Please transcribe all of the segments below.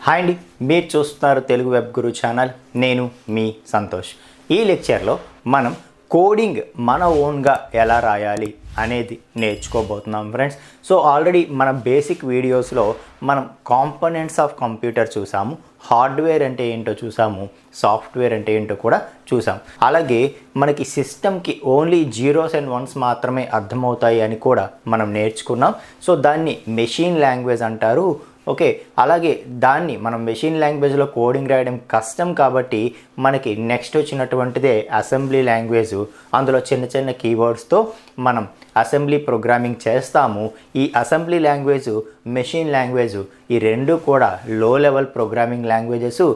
Hi అండి, మీరు చూస్తున్నారు తెలుగు వెబ్ గురు ఛానల్. నేను మీ సంతోష్. ఈ లెక్చర్లో మనం కోడింగ్ మన ఓన్గా ఎలా రాయాలి అనేది నేర్చుకోబోతున్నాం ఫ్రెండ్స్. సో ఆల్రెడీ మన బేసిక్ వీడియోస్లో మనం కాంపోనెంట్స్ ఆఫ్ కంప్యూటర్ చూసాము, హార్డ్వేర్ అంటే ఏంటో చూసాము, సాఫ్ట్వేర్ అంటే ఏంటో కూడా చూసాం. అలాగే మనకి సిస్టమ్కి ఓన్లీ జీరోస్ అండ్ వన్స్ మాత్రమే అర్థమవుతాయి అని కూడా మనం నేర్చుకున్నాం. సో దాన్ని మెషిన్ లాంగ్వేజ్ అంటారు. ఓకే, అలాగే దాన్ని మనం మెషిన్ లాంగ్వేజ్లో కోడింగ్ రాయడం కష్టం కాబట్టి మనకి నెక్స్ట్ వచ్చినటువంటిదే అసెంబ్లీ లాంగ్వేజ్. అందులో చిన్న చిన్న కీవర్డ్స్తో మనం అసెంబ్లీ ప్రోగ్రామింగ్ చేస్తాము. ఈ అసెంబ్లీ లాంగ్వేజ్, మెషిన్ లాంగ్వేజ్ ఈ రెండు కూడా లో లెవెల్ ప్రోగ్రామింగ్ లాంగ్వేజెస్.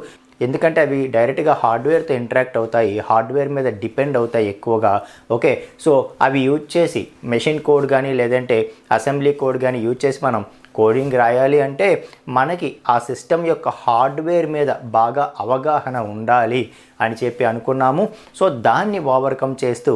ఎందుకంటే అవి డైరెక్ట్గా హార్డ్వేర్తో ఇంటరాక్ట్ అవుతాయి, హార్డ్వేర్ మీద డిపెండ్ అవుతాయి ఎక్కువగా. ఓకే, సో అవి యూజ్ చేసి మెషిన్ కోడ్ కానీ లేదంటే అసెంబ్లీ కోడ్ కానీ యూజ్ చేసి మనం కోడింగ్ రాయాలి అంటే మనకి ఆ సిస్టమ్ యొక్క హార్డ్వేర్ మీద బాగా అవగాహన ఉండాలి అని చెప్పి అనుకున్నాము. సో దాన్ని ఓవర్కమ్ చేస్తూ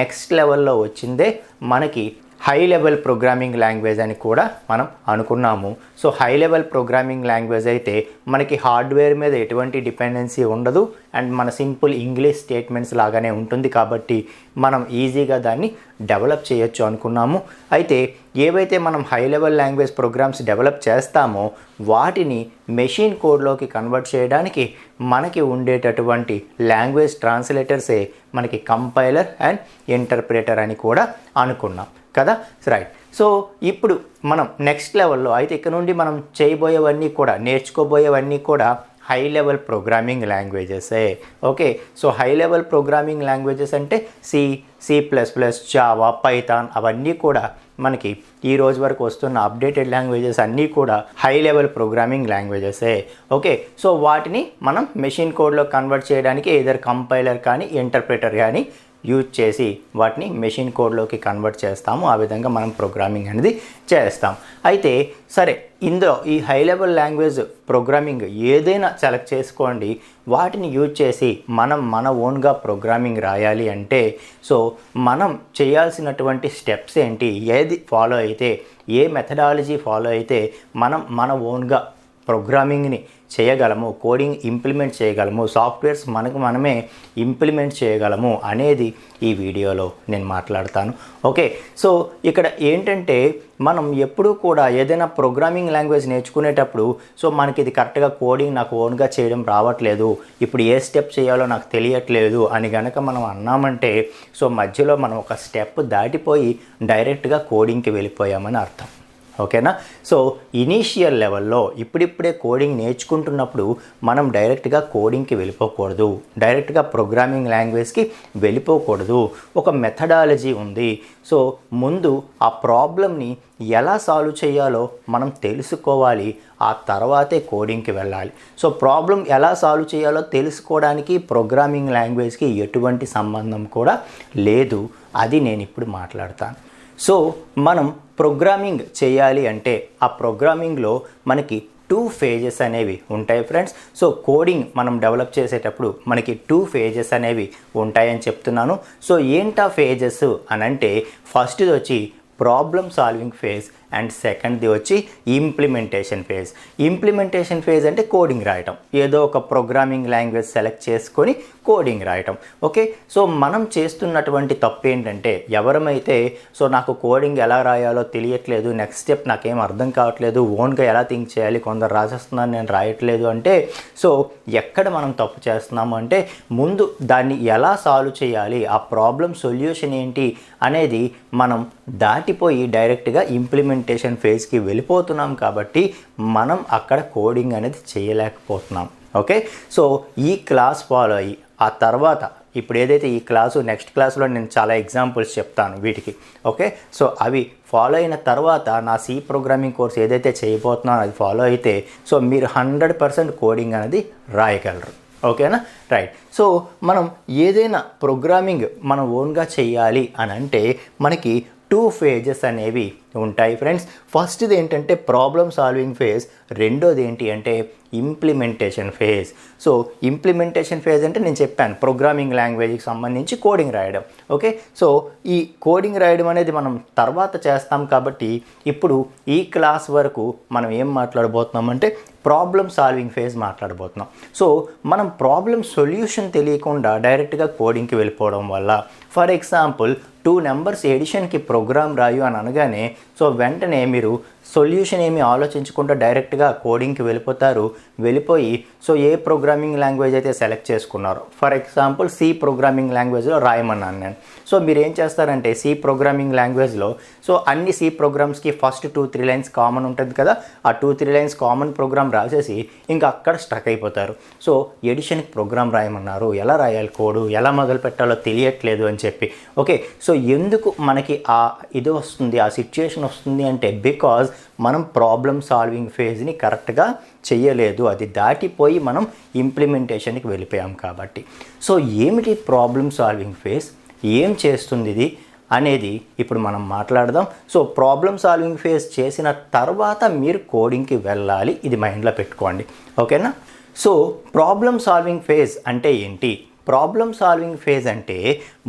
నెక్స్ట్ లెవెల్లో వచ్చిందే మనకి హై లెవెల్ ప్రోగ్రామింగ్ లాంగ్వేజ్ అని కూడా మనం అనుకున్నాము. So high level programming language అయితే మనకి హార్డ్వేర్ మీద ఎటువంటి డిపెండెన్సీ ఉండదు అండ్ మన సింపుల్ ఇంగ్లీష్ స్టేట్మెంట్స్ లాగానే ఉంటుంది కాబట్టి మనం ఈజీగా దాన్ని డెవలప్ చేయొచ్చు అనుకున్నాము. అయితే ఏవైతే మనం high level language programs develop చేస్తామో వాటిని మెషిన్ కోడ్లోకి కన్వర్ట్ చేయడానికి మనకి ఉండేటటువంటి లాంగ్వేజ్ ట్రాన్స్లేటర్సే మనకి కంపైలర్ అండ్ ఇంటర్ప్రిటర్ అని కూడా అనుకున్నాం కదా. రైట్, సో ఇప్పుడు మనం నెక్స్ట్ లెవెల్లో అయితే ఇక్కడ నుండి మనం చేయబోయేవన్నీ కూడా నేర్చుకోబోయేవన్నీ కూడా హై లెవెల్ ప్రోగ్రామింగ్ లాంగ్వేజెసే. Okay, so high level programming languages అంటే C++, జావా, పైథాన్ అవన్నీ కూడా మనకి ఈ రోజు వరకు వస్తున్న అప్డేటెడ్ లాంగ్వేజెస్ అన్నీ కూడా హై లెవెల్ ప్రోగ్రామింగ్ లాంగ్వేజెసే. ఓకే, సో వాటిని మనం మెషిన్ కోడ్లో కన్వర్ట్ చేయడానికి ఏదర్ కంపైలర్ కానీ ఇంటర్ప్రిటర్ కానీ యూజ్ చేసి వాటిని మెషిన్ కోడ్లోకి కన్వర్ట్ చేస్తాము. ఆ విధంగా మనం ప్రోగ్రామింగ్ అనేది చేస్తాం. అయితే సరే, ఇందులో ఈ హై లెవెల్ లాంగ్వేజ్ ప్రోగ్రామింగ్ ఏదైనా సెలెక్ట్ చేసుకోండి, వాటిని యూజ్ చేసి మనం మన ఓన్గా ప్రోగ్రామింగ్ రాయాలి అంటే సో మనం చేయాల్సినటువంటి స్టెప్స్ ఏంటి, ఏది ఫాలో అయితే, ఏ మెథడాలజీ ఫాలో అయితే మనం మన ఓన్గా ప్రోగ్రామింగ్ని చేయగలము, కోడింగ్ ఇంప్లిమెంట్ చేయగలము, సాఫ్ట్వేర్స్ మనకు మనమే ఇంప్లిమెంట్ చేయగలము అనేది ఈ వీడియోలో నేను మాట్లాడతాను. ఓకే, సో ఇక్కడ ఏంటంటే మనం ఎప్పుడూ కూడా ఏదైనా ప్రోగ్రామింగ్ లాంగ్వేజ్ నేర్చుకునేటప్పుడు సో మనకి ఇది కరెక్ట్గా కోడింగ్ నాకు ఓన్గా చేయడం రావట్లేదు, ఇప్పుడు ఏ స్టెప్ చేయాలో నాకు తెలియట్లేదు అని కనుక మనం అన్నామంటే సో మధ్యలో మనం ఒక స్టెప్ దాటిపోయి డైరెక్ట్గా కోడింగ్కి వెళ్ళిపోయామని అర్థం. ఓకేనా. సో ఇనీషియల్ లెవెల్లో ఇప్పుడిప్పుడే కోడింగ్ నేర్చుకుంటున్నప్పుడు మనం డైరెక్ట్గా కోడింగ్కి వెళ్ళిపోకూడదు, డైరెక్ట్గా ప్రోగ్రామింగ్ లాంగ్వేజ్కి వెళ్ళిపోకూడదు. ఒక మెథడాలజీ ఉంది. సో ముందు ఆ ప్రాబ్లమ్ని ఎలా సాల్వ్ చేయాలో మనం తెలుసుకోవాలి, ఆ తర్వాతే కోడింగ్కి వెళ్ళాలి. సో ప్రాబ్లం ఎలా సాల్వ్ చేయాలో తెలుసుకోవడానికి ప్రోగ్రామింగ్ లాంగ్వేజ్కి ఎటువంటి సంబంధం కూడా లేదు. అది నేను ఇప్పుడు మాట్లాడతాను. సో మనం ప్రోగ్రామింగ్ చేయాలి అంటే ఆ ప్రోగ్రామింగ్లో మనకి 2 ఫేజెస్ అనేవి ఉంటాయి ఫ్రెండ్స్. సో కోడింగ్ మనం డెవలప్ చేసేటప్పుడు మనకి 2 ఫేజెస్ అనేవి ఉంటాయని చెప్తున్నాను. సో ఏంటా ఫేజెస్ అని అంటే ఫస్ట్ది వచ్చి ప్రాబ్లమ్ సాల్వింగ్ ఫేజ్ అండ్ సెకండ్ది వచ్చి ఇంప్లిమెంటేషన్ ఫేజ్. ఇంప్లిమెంటేషన్ ఫేజ్ అంటే కోడింగ్ రాయటం, ఏదో ఒక ప్రోగ్రామింగ్ లాంగ్వేజ్ సెలెక్ట్ చేసుకొని కోడింగ్ రాయటం. ఓకే, సో మనం చేస్తున్నటువంటి తప్పు ఏంటంటే ఎవరమైతే సో నాకు కోడింగ్ ఎలా రాయాలో తెలియట్లేదు, నెక్స్ట్ స్టెప్ నాకేం అర్థం కావట్లేదు, ఓన్గా ఎలా థింక్ చేయాలి, కొందరు రాసేస్తున్నాను నేను రాయట్లేదు అంటే సో ఎక్కడ మనం తప్పు చేస్తున్నాము అంటే ముందు దాన్ని ఎలా సాల్వ్ చేయాలి, ఆ ప్రాబ్లం సొల్యూషన్ ఏంటి అనేది మనం దాటిపోయి డైరెక్ట్గా ఇంప్లిమెంటేషన్ ఫేజ్కి వెళ్ళిపోతున్నాం కాబట్టి మనం అక్కడ కోడింగ్ అనేది చేయలేకపోతున్నాం. ఓకే, సో ఈ క్లాస్ ఫాలో అయ్యి ఆ తర్వాత ఇప్పుడు ఏదైతే ఈ క్లాసు నెక్స్ట్ క్లాస్లో నేను చాలా ఎగ్జాంపుల్స్ చెప్తాను వీటికి. ఓకే, సో అవి ఫాలో అయిన తర్వాత నా C ప్రోగ్రామింగ్ కోర్స్ ఏదైతే చేయబోతున్నానో అది ఫాలో అయితే సో మీరు 100% కోడింగ్ అనేది రాయగలరు. ఓకేనా. రైట్, సో మనం ఏదైనా ప్రోగ్రామింగ్ మనం ఓన్గా చేయాలి అని అంటే మనకి 2 ఫేజెస్ అనేవి ఉంటాయి ఫ్రెండ్స్. ఫస్ట్ది ఏంటంటే ప్రాబ్లమ్ సాల్వింగ్ ఫేజ్, రెండోది ఏంటి అంటే implementation phase. So implementation phase అంటే నేను చెప్పాను ప్రోగ్రామింగ్ లాంగ్వేజ్కి సంబంధించి కోడింగ్ రాయడం. ఓకే, సో ఈ కోడింగ్ రాయడం అనేది మనం తర్వాత చేస్తాం కాబట్టి ఇప్పుడు ఈ క్లాస్ వరకు మనం ఏం మాట్లాడబోతున్నామంటే ప్రాబ్లమ్ సాల్వింగ్ ఫేజ్ మాట్లాడబోతున్నాం. సో మనం ప్రాబ్లమ్ సొల్యూషన్ తెలియకుండా డైరెక్ట్గా కోడింగ్కి వెళ్ళిపోవడం వల్ల, ఫర్ ఎగ్జాంపుల్ 2 నెంబర్స్ ఎడిషన్కి ప్రోగ్రామ్ రాయు అని అనగానే సో వెంటనే మీరు సొల్యూషన్ ఏమి ఆలోచించకుండా డైరెక్ట్గా కోడింగ్కి వెళ్ళిపోయి సో ఏ ప్రోగ్రామింగ్ లాంగ్వేజ్ అయితే సెలెక్ట్ చేసుకున్నారో, ఫర్ ఎగ్జాంపుల్ సి ప్రోగ్రామింగ్ లాంగ్వేజ్లో రాయమన్నాను నేను. సో మీరు ఏం చేస్తారంటే సి ప్రోగ్రామింగ్ లాంగ్వేజ్లో సో అన్ని సి ప్రోగ్రామ్స్కి ఫస్ట్ 2-3 లైన్స్ కామన్ ఉంటుంది కదా, ఆ 2-3 లైన్స్ కామన్ ప్రోగ్రామ్ రాసేసి ఇంకా అక్కడ స్ట్రక్ అయిపోతారు. సో ఎడిషన్కి ప్రోగ్రామ్ రాయమన్నారు, ఎలా రాయాలి కోడు, ఎలా మొదలు పెట్టాలో తెలియట్లేదు అని చెప్పి. ఓకే, సో ఎందుకు మనకి ఆ ఇది వస్తుంది, ఆ సిచ్యుయేషన్ వస్తుంది అంటే బికాజ్ మనం ప్రాబ్లమ్ సాల్వింగ్ ఫేజ్ని కరెక్ట్గా చెయ్యలేదు, అది దాటిపోయి మనం ఇంప్లిమెంటేషన్కి వెళ్ళిపోయాం కాబట్టి. సో ఏమిటి ప్రాబ్లమ్ సాల్వింగ్ ఫేజ్, ఏం చేస్తుంది ఇది అనేది ఇప్పుడు మనం మాట్లాడదాం. సో ప్రాబ్లమ్ సాల్వింగ్ ఫేజ్ చేసిన తర్వాత మీరు కోడింగ్కి వెళ్ళాలి, ఇది మైండ్లో పెట్టుకోండి. ఓకేనా? సో ప్రాబ్లమ్ సాల్వింగ్ ఫేజ్ అంటే ఏంటి? ప్రాబ్లమ్ సాల్వింగ్ ఫేజ్ అంటే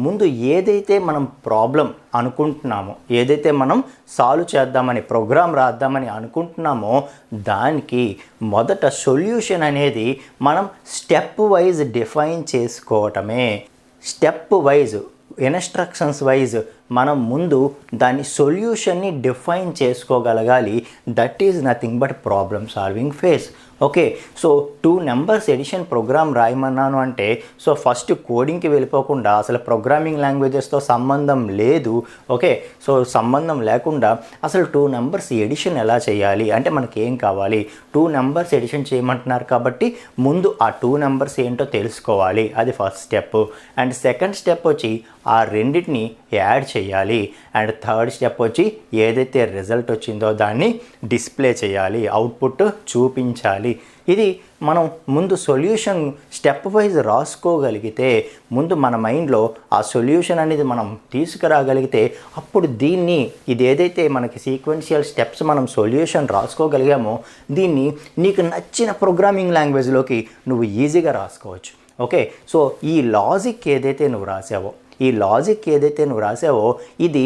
ముందు ఏదైతే మనం ప్రాబ్లం అనుకుంటున్నామో, ఏదైతే మనం సాల్వ్ చేద్దామని ప్రోగ్రామ్ రాద్దామని అనుకుంటున్నామో దానికి మొదట సొల్యూషన్ అనేది మనం స్టెప్ వైజ్ డిఫైన్ చేసుకోవటమే. స్టెప్ వైజ్ ఇన్స్ట్రక్షన్స్ వైజ్ మనం ముందు దాని సొల్యూషన్ని డిఫైన్ చేసుకోగలగాలి. That is nothing but problem solving phase. Okay, so 2 numbers addition program రాయమన్నాను అంటే సో ఫస్ట్ కోడింగ్కి వెళ్ళిపోకుండా అసలు ప్రోగ్రామింగ్ లాంగ్వేజెస్తో సంబంధం లేదు. ఓకే, సో సంబంధం లేకుండా అసలు 2 నెంబర్స్ ఎడిషన్ ఎలా చేయాలి అంటే మనకి ఏం కావాలి, 2 నెంబర్స్ ఎడిషన్ చేయమంటున్నారు కాబట్టి ముందు ఆ 2 నెంబర్స్ ఏంటో తెలుసుకోవాలి, అది first step. And second step వచ్చి ఆ రెండింటిని యాడ్ చేయాలి. అండ్ థర్డ్ స్టెప్ వచ్చి ఏదైతే రిజల్ట్ వచ్చిందో దాన్ని డిస్ప్లే చేయాలి, అవుట్పుట్ చూపించాలి. ఇది మనం ముందు సొల్యూషన్ స్టెప్ వైజ్ రాసుకోగలిగితే, ముందు మన మైండ్లో ఆ సొల్యూషన్ అనేది మనం తీసుకురాగలిగితే అప్పుడు దీన్ని ఇది ఏదైతే మనకి సీక్వెన్షియల్ స్టెప్స్ మనం సొల్యూషన్ రాసుకోగలిగామో దీన్ని నీకు నచ్చిన ప్రోగ్రామింగ్ లాంగ్వేజ్లోకి నువ్వు ఈజీగా రాసుకోవచ్చు. ఓకే, సో ఈ లాజిక్ ఏదైతే నువ్వు రాసావో ఇది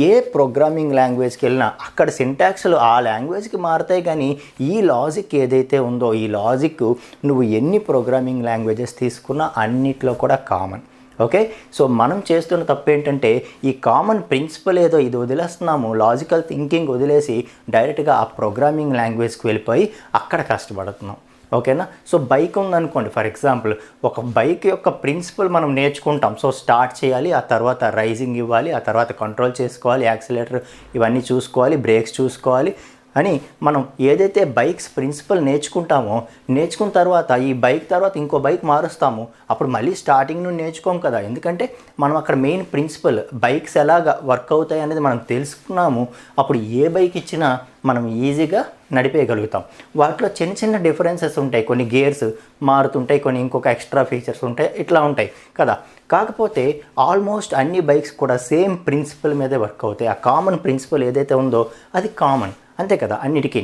ఏ ప్రోగ్రామింగ్ లాంగ్వేజ్కి వెళ్ళినా అక్కడ సింటాక్స్లు ఆ లాంగ్వేజ్కి మారుతాయి, కానీ ఈ లాజిక్ ఏదైతే ఉందో ఈ లాజిక్ నువ్వు ఎన్ని ప్రోగ్రామింగ్ లాంగ్వేజెస్ తీసుకున్నా అన్నిట్లో కూడా కామన్. ఓకే, సో మనం చేస్తున్న తప్పు ఏంటంటే ఈ కామన్ ప్రిన్సిపల్ ఏదో ఇది వదిలేస్తున్నాము, లాజికల్ థింకింగ్ వదిలేసి డైరెక్ట్గా ఆ ప్రోగ్రామింగ్ లాంగ్వేజ్కి వెళ్ళిపోయి అక్కడ కష్టపడుతున్నాం. ఓకేనా? సో బైక్ ఉందనుకోండి, ఫర్ ఎగ్జాంపుల్ ఒక బైక్ యొక్క ప్రిన్సిపల్ మనం నేర్చుకుంటాం. సో స్టార్ట్ చేయాలి, ఆ తర్వాత రైజింగ్ ఇవ్వాలి, ఆ తర్వాత కంట్రోల్ చేసుకోవాలి, యాక్సిలేటర్ ఇవన్నీ చూసుకోవాలి, బ్రేక్స్ చూసుకోవాలి అని మనం ఏదైతే బైక్స్ ప్రిన్సిపల్ నేర్చుకున్న తర్వాత ఈ బైక్ తర్వాత ఇంకో బైక్ మారుస్తాము, అప్పుడు మళ్ళీ స్టార్టింగ్ నుండి నేర్చుకోం కదా. ఎందుకంటే మనం అక్కడ మెయిన్ ప్రిన్సిపల్ బైక్స్ ఎలాగ వర్క్ అవుతాయి అనేది మనం తెలుసుకున్నాము. అప్పుడు ఏ బైక్ ఇచ్చినా మనం ఈజీగా నడిపేయగలుగుతాం. వాటిలో చిన్న చిన్న డిఫరెన్సెస్ ఉంటాయి, కొన్ని గేర్స్ మారుతుంటాయి, కొన్ని ఇంకొక ఎక్స్ట్రా ఫీచర్స్ ఉంటాయి, ఇట్లా ఉంటాయి కదా. కాకపోతే ఆల్మోస్ట్ అన్ని బైక్స్ కూడా సేమ్ ప్రిన్సిపల్ మీదే వర్క్ అవుతాయి. ఆ కామన్ ప్రిన్సిపల్ ఏదైతే ఉందో అది కామన్, అంతే కదా అన్నిటికీ.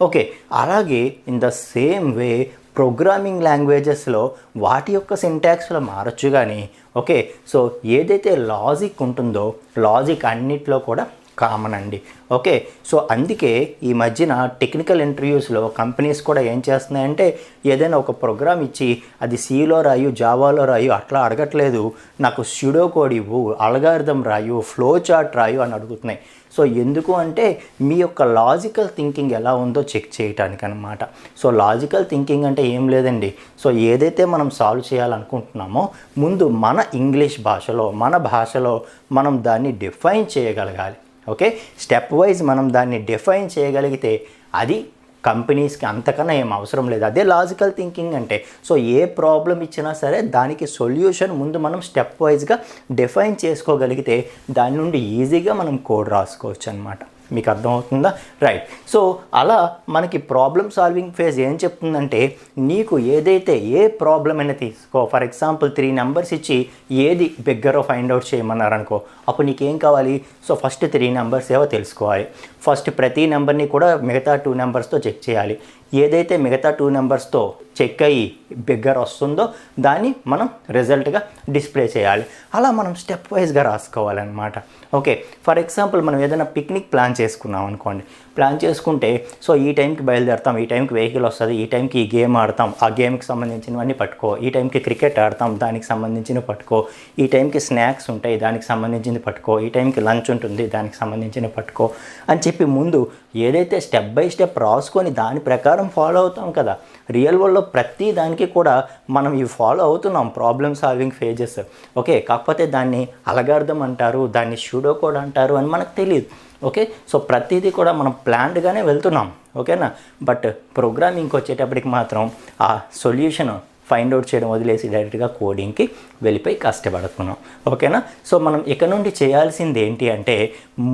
ఓకే, అలాగే in the same way programming లాంగ్వేజెస్లో వాటి యొక్క సింటాక్స్లో మారచ్చు, కానీ ఓకే, సో ఏదైతే లాజిక్ ఉంటుందో లాజిక్ అన్నిట్లో కూడా కామన్ అండి. ఓకే, సో అందుకే ఈ మధ్యన టెక్నికల్ ఇంటర్వ్యూస్లో కంపెనీస్ కూడా ఏం చేస్తున్నాయంటే ఏదైనా ఒక ప్రోగ్రామ్ ఇచ్చి అది సిలో రాయు, జావాలో రాయు అట్లా అడగట్లేదు, నాకు స్యూడో కోడ్ ఇవ్వు, అల్గారిథం రాయు, ఫ్లో చార్ట్ రాయు అని అడుగుతున్నాయి. సో ఎందుకు అంటే మీ యొక్క లాజికల్ థింకింగ్ ఎలా ఉందో చెక్ చేయడానికి అనమాట. సో లాజికల్ థింకింగ్ అంటే ఏం లేదండి, సో ఏదైతే మనం సాల్వ్ చేయాలనుకుంటున్నామో ముందు మన ఇంగ్లీష్ భాషలో మన భాషలో మనం దాన్ని డిఫైన్ చేయగలగాలి. ఓకే, స్టెప్ వైజ్ మనం దాన్ని డిఫైన్ చేయగలిగితే అది కంపెనీస్కి అంతకన్నా ఏం అవసరం లేదు. అదే లాజికల్ థింకింగ్ అంటే. సో ఏ ప్రాబ్లం ఇచ్చినా సరే దానికి సొల్యూషన్ ముందు మనం స్టెప్ వైజ్గా డిఫైన్ చేసుకోగలిగితే దాని నుండి ఈజీగా మనం కోడ్ రాసుకోవచ్చు అనమాట. మీకు అర్థమవుతుందా? రైట్. సో అలా మనకి ప్రాబ్లమ్ సాల్వింగ్ ఫేజ్ ఏం చెప్తుందంటే నీకు ఏదైతే ఏ ప్రాబ్లం అయినా తీసుకో, ఫర్ ఎగ్జాంపుల్ 3 నెంబర్స్ ఇచ్చి ఏది బిగ్గరో ఫైండ్ అవుట్ చేయమన్నారనుకో, అప్పుడు నీకేం కావాలి? సో ఫస్ట్ 3 నెంబర్స్ ఏవో తెలుసుకోవాలి. ఫస్ట్ ప్రతి నెంబర్ని కూడా మిగతా 2 నెంబర్స్తో చెక్ చేయాలి. ఏదైతే మిగతా 2 నెంబర్స్తో చెక్ అయ్యి బిగ్గర్ వస్తుందో దాన్ని మనం రిజల్ట్గా డిస్ప్లే చేయాలి. అలా మనం స్టెప్ వైజ్గా రాసుకోవాలన్నమాట. ఓకే, ఫర్ ఎగ్జాంపుల్ మనం ఏదైనా పిక్నిక్ ప్లాన్ చేసుకున్నాం అనుకోండి. ప్లాన్ చేసుకుంటే సో ఈ టైంకి బయలుదేరుతాం, ఈ టైంకి వెహికల్ వస్తుంది, ఈ టైంకి ఈ గేమ్ ఆడతాం, ఆ గేమ్కి సంబంధించినవన్నీ పట్టుకో, ఈ టైంకి క్రికెట్ ఆడతాం, దానికి సంబంధించినవి పట్టుకో, ఈ టైంకి స్నాక్స్ ఉంటాయి, దానికి సంబంధించింది పట్టుకో, ఈ టైంకి లంచ్ ఉంటుంది, దానికి సంబంధించినవి పట్టుకో అని చెప్పి ముందు ఏదైతే స్టెప్ బై స్టెప్ రాసుకొని దాని ప్రకారం ఫాలో అవుతాం కదా. రియల్ వరల్డ్లో ప్రతి దానికి కూడా మనం ఇవి ఫాలో అవుతున్నాం, ప్రాబ్లమ్ సాల్వింగ్ ఫేజెస్. ఓకే, కాకపోతే దాన్ని అల్గారిథం అంటారు, దాన్ని సూడో కోడ్ అంటారు అని మనకు తెలియదు. ఓకే, సో ప్రతిదీ కూడా మనం ప్లాన్డ్గానే వెళ్తున్నాం. ఓకేనా, బట్ ప్రోగ్రామింగ్కి వచ్చేటప్పటికి మాత్రం ఆ సొల్యూషన్ ఫైండ్ అవుట్ చేయడం వదిలేసి డైరెక్ట్గా కోడింగ్కి వెళ్ళిపోయి కష్టపడుతున్నాం. ఓకేనా, సో మనం ఇక నుండి చేయాల్సింది ఏంటి అంటే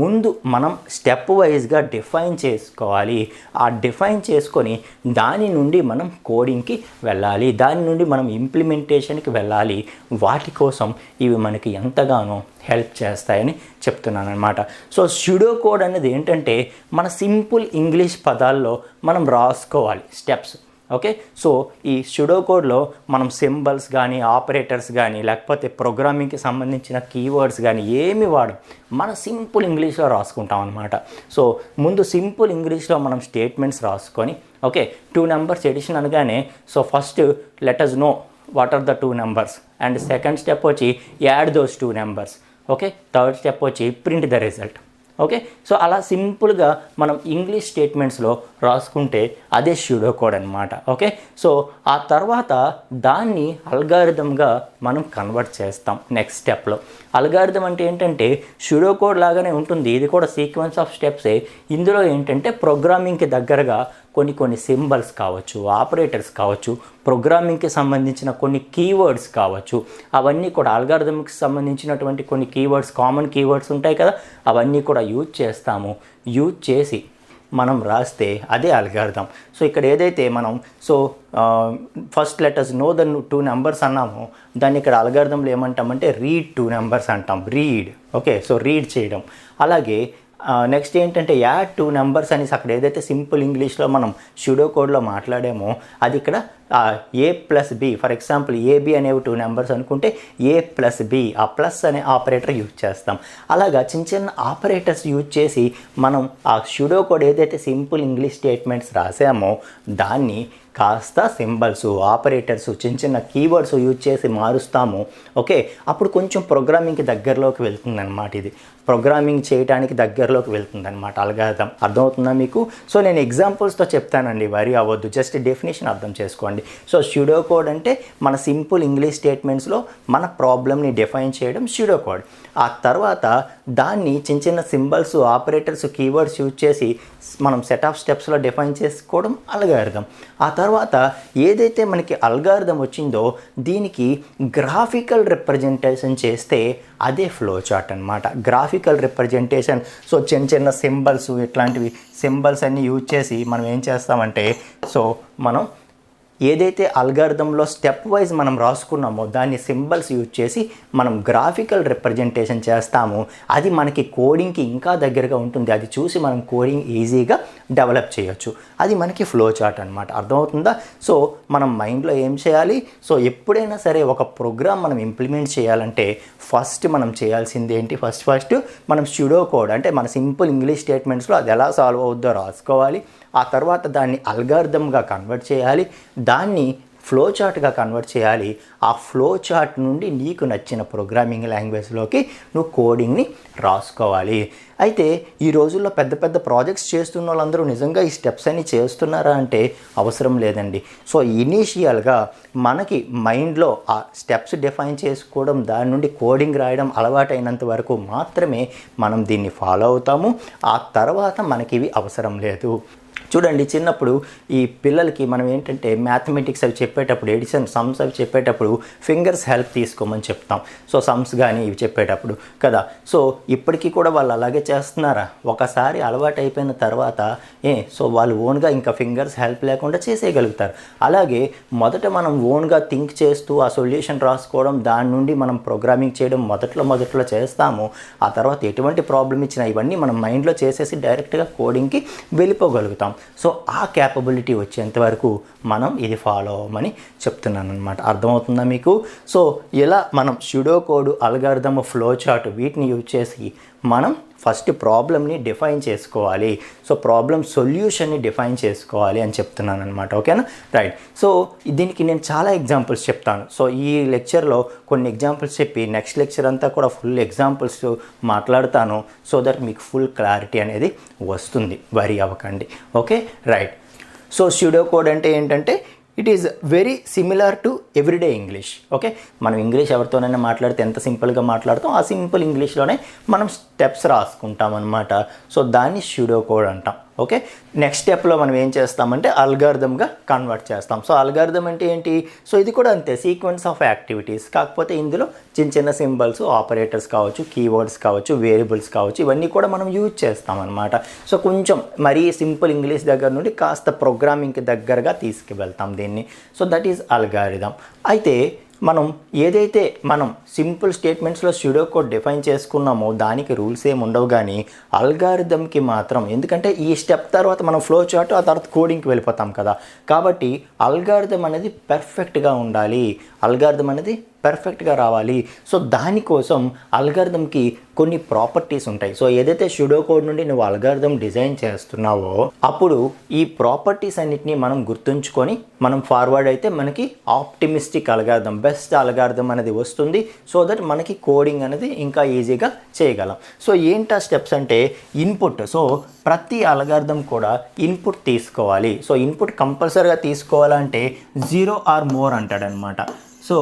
ముందు మనం స్టెప్ వైజ్గా డిఫైన్ చేసుకోవాలి. ఆ డిఫైన్ చేసుకొని దాని నుండి మనం కోడింగ్కి వెళ్ళాలి, దాని నుండి మనం ఇంప్లిమెంటేషన్కి వెళ్ళాలి. వాటి కోసం ఇవి మనకి ఎంతగానో హెల్ప్ చేస్తాయని చెప్తున్నాను అనమాట. సో సూడో కోడ్ అనేది ఏంటంటే మన సింపుల్ ఇంగ్లీష్ పదాల్లో మనం రాసుకోవాలి స్టెప్స్. ఓకే, సో ఈ సూడో కోడ్లో మనం సింబల్స్ కానీ ఆపరేటర్స్ కానీ లేకపోతే ప్రోగ్రామింగ్కి సంబంధించిన కీవర్డ్స్ కానీ ఏమి వాడం, మన సింపుల్ ఇంగ్లీష్లో రాసుకుంటాం అనమాట. సో ముందు సింపుల్ ఇంగ్లీష్లో మనం స్టేట్మెంట్స్ రాసుకొని, ఓకే 2 నెంబర్స్ ఎడిషన్ అనగానే so first let us know what are the 2 numbers and second step వచ్చి add those 2 numbers. Okay, third step వచ్చి print the result. Okay, so అలా సింపుల్గా మనం ఇంగ్లీష్ స్టేట్మెంట్స్లో రాసుకుంటే అదే సూడో కోడ్ అనమాట. ఓకే, సో ఆ తర్వాత దాన్ని అల్గారిథంగా మనం కన్వర్ట్ చేస్తాం నెక్స్ట్ స్టెప్లో. అల్గారిథం అంటే ఏంటంటే సూడో కోడ్ లాగానే ఉంటుంది, ఇది కూడా సీక్వెన్స్ ఆఫ్ స్టెప్సే. ఇందులో ఏంటంటే ప్రోగ్రామింగ్కి దగ్గరగా కొన్ని సింబల్స్ కావచ్చు, ఆపరేటర్స్ కావచ్చు, ప్రోగ్రామింగ్కి సంబంధించిన కొన్ని కీవర్డ్స్ కావచ్చు, అవన్నీ కూడా అల్గారిథంకి సంబంధించినటువంటి కొన్ని కీవర్డ్స్, కామన్ కీవర్డ్స్ ఉంటాయి కదా, అవన్నీ కూడా యూజ్ చేస్తాము. యూజ్ చేసి మనం రాస్తే అదే అల్గారిథం. సో ఇక్కడ ఏదైతే మనం first let us know the 2 numbers అన్నామో దాన్ని ఇక్కడ అల్గారిథంలో ఏమంటామంటే రీడ్ 2 numbers అంటాం. రీడ్, ఓకే, సో రీడ్ చేయడం. అలాగే నెక్స్ట్ ఏంటంటే యాడ్ 2 numbers అనేసి అక్కడ ఏదైతే సింపుల్ ఇంగ్లీష్లో మనం సూడో కోడ్లో మాట్లాడామో అది ఇక్కడ A plus B, for example A B అనేవి 2 numbers అనుకుంటే ఏ ప్లస్ బి, ఆ ప్లస్ అనే ఆపరేటర్ యూజ్ చేస్తాం. అలాగా చిన్న ఆపరేటర్స్ యూజ్ చేసి మనం ఆ సూడో కోడ్ ఏదైతే సింపుల్ ఇంగ్లీష్ స్టేట్మెంట్స్ రాసామో దాన్ని కాస్త సింబల్స్, ఆపరేటర్స్, చిన్న కీవర్డ్స్ యూజ్ చేసి మారుస్తాము. ఓకే, అప్పుడు కొంచెం ప్రోగ్రామింగ్కి దగ్గరలోకి వెళ్తుంది అనమాట. ఇది ప్రోగ్రామింగ్ చేయడానికి దగ్గరలోకి వెళ్తుంది అనమాట అల్గారిథం. అర్థమవుతుందా మీకు? సో నేను ఎగ్జాంపుల్స్తో చెప్తానండి, వరి అవ్వద్దు, జస్ట్ డెఫినేషన్ అర్థం చేసుకోండి. సో సూడో కోడ్ అంటే మన సింపుల్ ఇంగ్లీష్ స్టేట్మెంట్స్లో మన ప్రాబ్లమ్ని డిఫైన్ చేయడం సూడో కోడ్. ఆ తర్వాత దాన్ని చిన్న సింబల్స్, ఆపరేటర్స్, కీవర్డ్స్ యూజ్ చేసి మనం సెట్ ఆఫ్ స్టెప్స్లో డిఫైన్ చేసుకోవడం అల్గారిథం. ఆ తర్వాత ఏదైతే మనకి అల్గారిథం వచ్చిందో దీనికి గ్రాఫికల్ రిప్రజెంటేషన్ చేస్తే అదే ఫ్లో చార్ట్ అనమాట. గ్రాఫికల్ రిప్రజెంటేషన్, సో చిన్న సింబల్స్, ఇట్లాంటివి సింబల్స్ అన్నీ యూజ్ చేసి మనం ఏం చేస్తామంటే సో మనం ఏదైతే అల్గారిథంలో స్టెప్ వైజ్ మనం రాసుకున్నామో దాన్ని సింబల్స్ యూజ్ చేసి మనం గ్రాఫికల్ రిప్రజెంటేషన్ చేస్తాము. అది మనకి కోడింగ్కి ఇంకా దగ్గరగా ఉంటుంది. అది చూసి మనం కోడింగ్ ఈజీగా డెవలప్ చేయొచ్చు. అది మనకి ఫ్లో చార్ట్ అనమాట. అర్థమవుతుందా? సో మనం మైండ్లో ఏం చేయాలి? సో ఎప్పుడైనా సరే ఒక ప్రోగ్రామ్ మనం ఇంప్లిమెంట్ చేయాలంటే ఫస్ట్ మనం చేయాల్సింది ఏంటి? ఫస్ట్ మనం సూడో కోడ్ అంటే మన సింపుల్ ఇంగ్లీష్ స్టేట్మెంట్స్లో అది ఎలా సాల్వ్ అవుద్దో రాసుకోవాలి. ఆ తర్వాత దాన్ని అల్గారిథంగా కన్వర్ట్ చేయాలి, దాన్ని ఫ్లో చార్ట్గా కన్వర్ట్ చేయాలి. ఆ ఫ్లో చార్ట్ నుండి నీకు నచ్చిన ప్రోగ్రామింగ్ లాంగ్వేజ్లోకి నువ్వు కోడింగ్ని రాసుకోవాలి. అయితే ఈ రోజుల్లో పెద్ద ప్రాజెక్ట్స్ చేస్తున్న వాళ్ళందరూ నిజంగా ఈ స్టెప్స్ అన్ని చేస్తున్నారా అంటే అవసరం లేదండి. సో ఇనీషియల్గా మనకి మైండ్లో ఆ స్టెప్స్ డిఫైన్ చేసుకోవడం, దాని నుండి కోడింగ్ రాయడం అలవాటైనంత వరకు మాత్రమే మనం దీన్ని ఫాలో అవుతాము. ఆ తర్వాత మనకి ఇవి అవసరం లేదు. చూడండి, చిన్నప్పుడు ఈ పిల్లలకి మనం ఏంటంటే మ్యాథమెటిక్స్ అవి చెప్పేటప్పుడు, ఎడిషన్ సమ్స్ అవి చెప్పేటప్పుడు ఫింగర్స్ హెల్ప్ తీసుకోమని చెప్తాం. సో సమ్స్ కానీ ఇవి చెప్పేటప్పుడు కదా. సో ఇప్పటికీ కూడా వాళ్ళు అలాగే చేస్తున్నారా? ఒకసారి అలవాటు అయిపోయిన తర్వాత సో వాళ్ళు ఓన్గా ఇంకా ఫింగర్స్ హెల్ప్ లేకుండా చేసేయగలుగుతారు. అలాగే మొదట మనం ఓన్గా థింక్ చేస్తూ ఆ సొల్యూషన్ రాసుకోవడం, దాని నుండి మనం ప్రోగ్రామింగ్ చేయడం మొదట్లో చేస్తాము. ఆ తర్వాత ఎటువంటి ప్రాబ్లం ఇచ్చినా ఇవన్నీ మనం మైండ్లో చేసేసి డైరెక్ట్గా కోడింగ్కి వెళ్ళిపోగలుగుతాం. సో ఆ క్యాపబిలిటీ వచ్చేంత వరకు మనం ఇది ఫాలో అవ్వమని చెప్తున్నాను అనమాట. అర్థమవుతుందా మీకు? సో ఇలా మనం pseudo code, algorithm, flow chart వీటిని యూజ్ చేసి మనం ఫస్ట్ ప్రాబ్లమ్ని డిఫైన్ చేసుకోవాలి. సో ప్రాబ్లమ్ సొల్యూషన్ని డిఫైన్ చేసుకోవాలి అని చెప్తున్నాను అనమాట. ఓకేనా? రైట్. సో దీనికి నేను చాలా ఎగ్జాంపుల్స్ చెప్తాను. సో ఈ లెక్చర్లో కొన్ని ఎగ్జాంపుల్స్ చెప్పి నెక్స్ట్ లెక్చర్ అంతా కూడా ఫుల్ ఎగ్జాంపుల్స్ మాట్లాడతాను. సో దట్ మీకు ఫుల్ క్లారిటీ అనేది వస్తుంది. వరీ అవ్వకండి. Okay, right. So pseudo code అంటే ఏంటంటే it is very similar to everyday English. Okay, మనం ఇంగ్లీష్ ఎవరితోనైనా మాట్లాడితే ఎంత సింపుల్గా మాట్లాడతాం, ఆ సింపుల్ ఇంగ్లీష్లోనే మనం స్టెప్స్ రాసుకుంటాం అనమాట. సో దాన్ని స్యూడో కోడ్ అంటాం. ఓకే, నెక్స్ట్ స్టెప్లో మనం ఏం చేస్తామంటే అల్గారిథమ్గా కన్వర్ట్ చేస్తాం. సో అల్గారిథమ్ అంటే ఏంటి? సో ఇది కూడా అంతే, సీక్వెన్స్ ఆఫ్ యాక్టివిటీస్. కాకపోతే ఇందులో చిన్న సింబల్స్, ఆపరేటర్స్ కావచ్చు, కీవర్డ్స్ కావచ్చు, వేరియబుల్స్ కావచ్చు, ఇవన్నీ కూడా మనం యూజ్ చేస్తాం అనమాట. సో కొంచెం మరీ సింపుల్ ఇంగ్లీష్ దగ్గర నుండి కాస్త ప్రోగ్రామింగ్కి దగ్గరగా తీసుకువెళ్తాం దీన్ని. So that is algorithm. అయితే మనం ఏదైతే మనం సింపుల్ స్టేట్మెంట్స్లో స్యూడో కోడ్ డిఫైన్ చేసుకున్నామో దానికి రూల్స్ ఏమి ఉండవు. కానీ అల్గారిథమ్కి మాత్రం, ఎందుకంటే ఈ స్టెప్ తర్వాత మనం ఫ్లో చార్ట్, ఆ తర్వాత కోడింగ్కి వెళ్ళిపోతాం కదా. కాబట్టి అల్గారిథమ్ అనేది పర్ఫెక్ట్గా ఉండాలి, అల్గారిథమ్ అనేది పర్ఫెక్ట్గా రావాలి. సో దానికోసం అల్గారిథమ్కి కొన్ని ప్రాపర్టీస్ ఉంటాయి. సో ఏదైతే స్యూడో కోడ్ నుండి నువ్వు అల్గారిథమ్ డిజైన్ చేస్తున్నావో అప్పుడు ఈ ప్రాపర్టీస్ అన్నిటినీ మనం గుర్తుంచుకొని మనం ఫార్వర్డ్ అయితే మనకి ఆప్టిమిస్టిక్ అల్గారిథమ్, బెస్ట్ అల్గారిథమ్ అనేది వస్తుంది. సో దట్ మనకి కోడింగ్ అనేది ఇంకా ఈజీగా చేయగలం. సో ఏంటా స్టెప్స్ అంటే ఇన్పుట్. సో ప్రతి అల్గారిథమ్ కూడా ఇన్పుట్ తీసుకోవాలి. సో ఇన్పుట్ కంపల్సరీగా తీసుకోవాలంటే 0 or more అంటాడనమాట. సో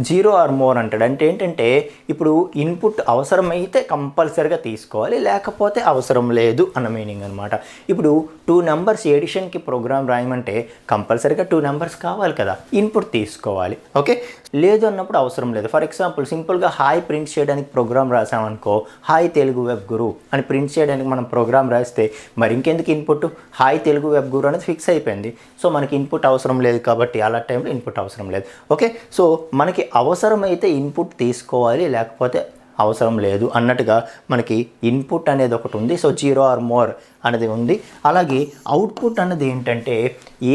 0 or more అంటాడు. అంటే ఏంటంటే ఇప్పుడు ఇన్పుట్ అవసరమైతే కంపల్సరీగా తీసుకోవాలి, లేకపోతే అవసరం లేదు అన్న మీనింగ్ అనమాట. ఇప్పుడు 2 నెంబర్స్ ఎడిషన్కి ప్రోగ్రామ్ రాయమంటే కంపల్సరీగా 2 నెంబర్స్ కావాలి కదా, ఇన్పుట్ తీసుకోవాలి. ఓకే, లేదు అన్నప్పుడు అవసరం లేదు. ఫర్ ఎగ్జాంపుల్ సింపుల్గా హాయ్ ప్రింట్ చేయడానికి ప్రోగ్రామ్ రాసామనుకో, హాయ్ తెలుగు వెబ్ గురు అని ప్రింట్ చేయడానికి మనం ప్రోగ్రామ్ రాస్తే మరి ఇంకెందుకు ఇన్పుట్? హాయ్ తెలుగు వెబ్ గురు అనేది ఫిక్స్ అయిపోయింది. సో మనకి ఇన్పుట్ అవసరం లేదు కాబట్టి అలా టైంలో ఇన్పుట్ అవసరం లేదు. ఓకే, సో మనకి అవసరమైతే ఇన్పుట్ తీసుకోవాలి, లేకపోతే అవసరం లేదు అన్నట్టుగా మనకి ఇన్పుట్ అనేది ఒకటి ఉంది. సో 0 or more అనేది ఉంది. అలాగే అవుట్పుట్ అన్నది ఏంటంటే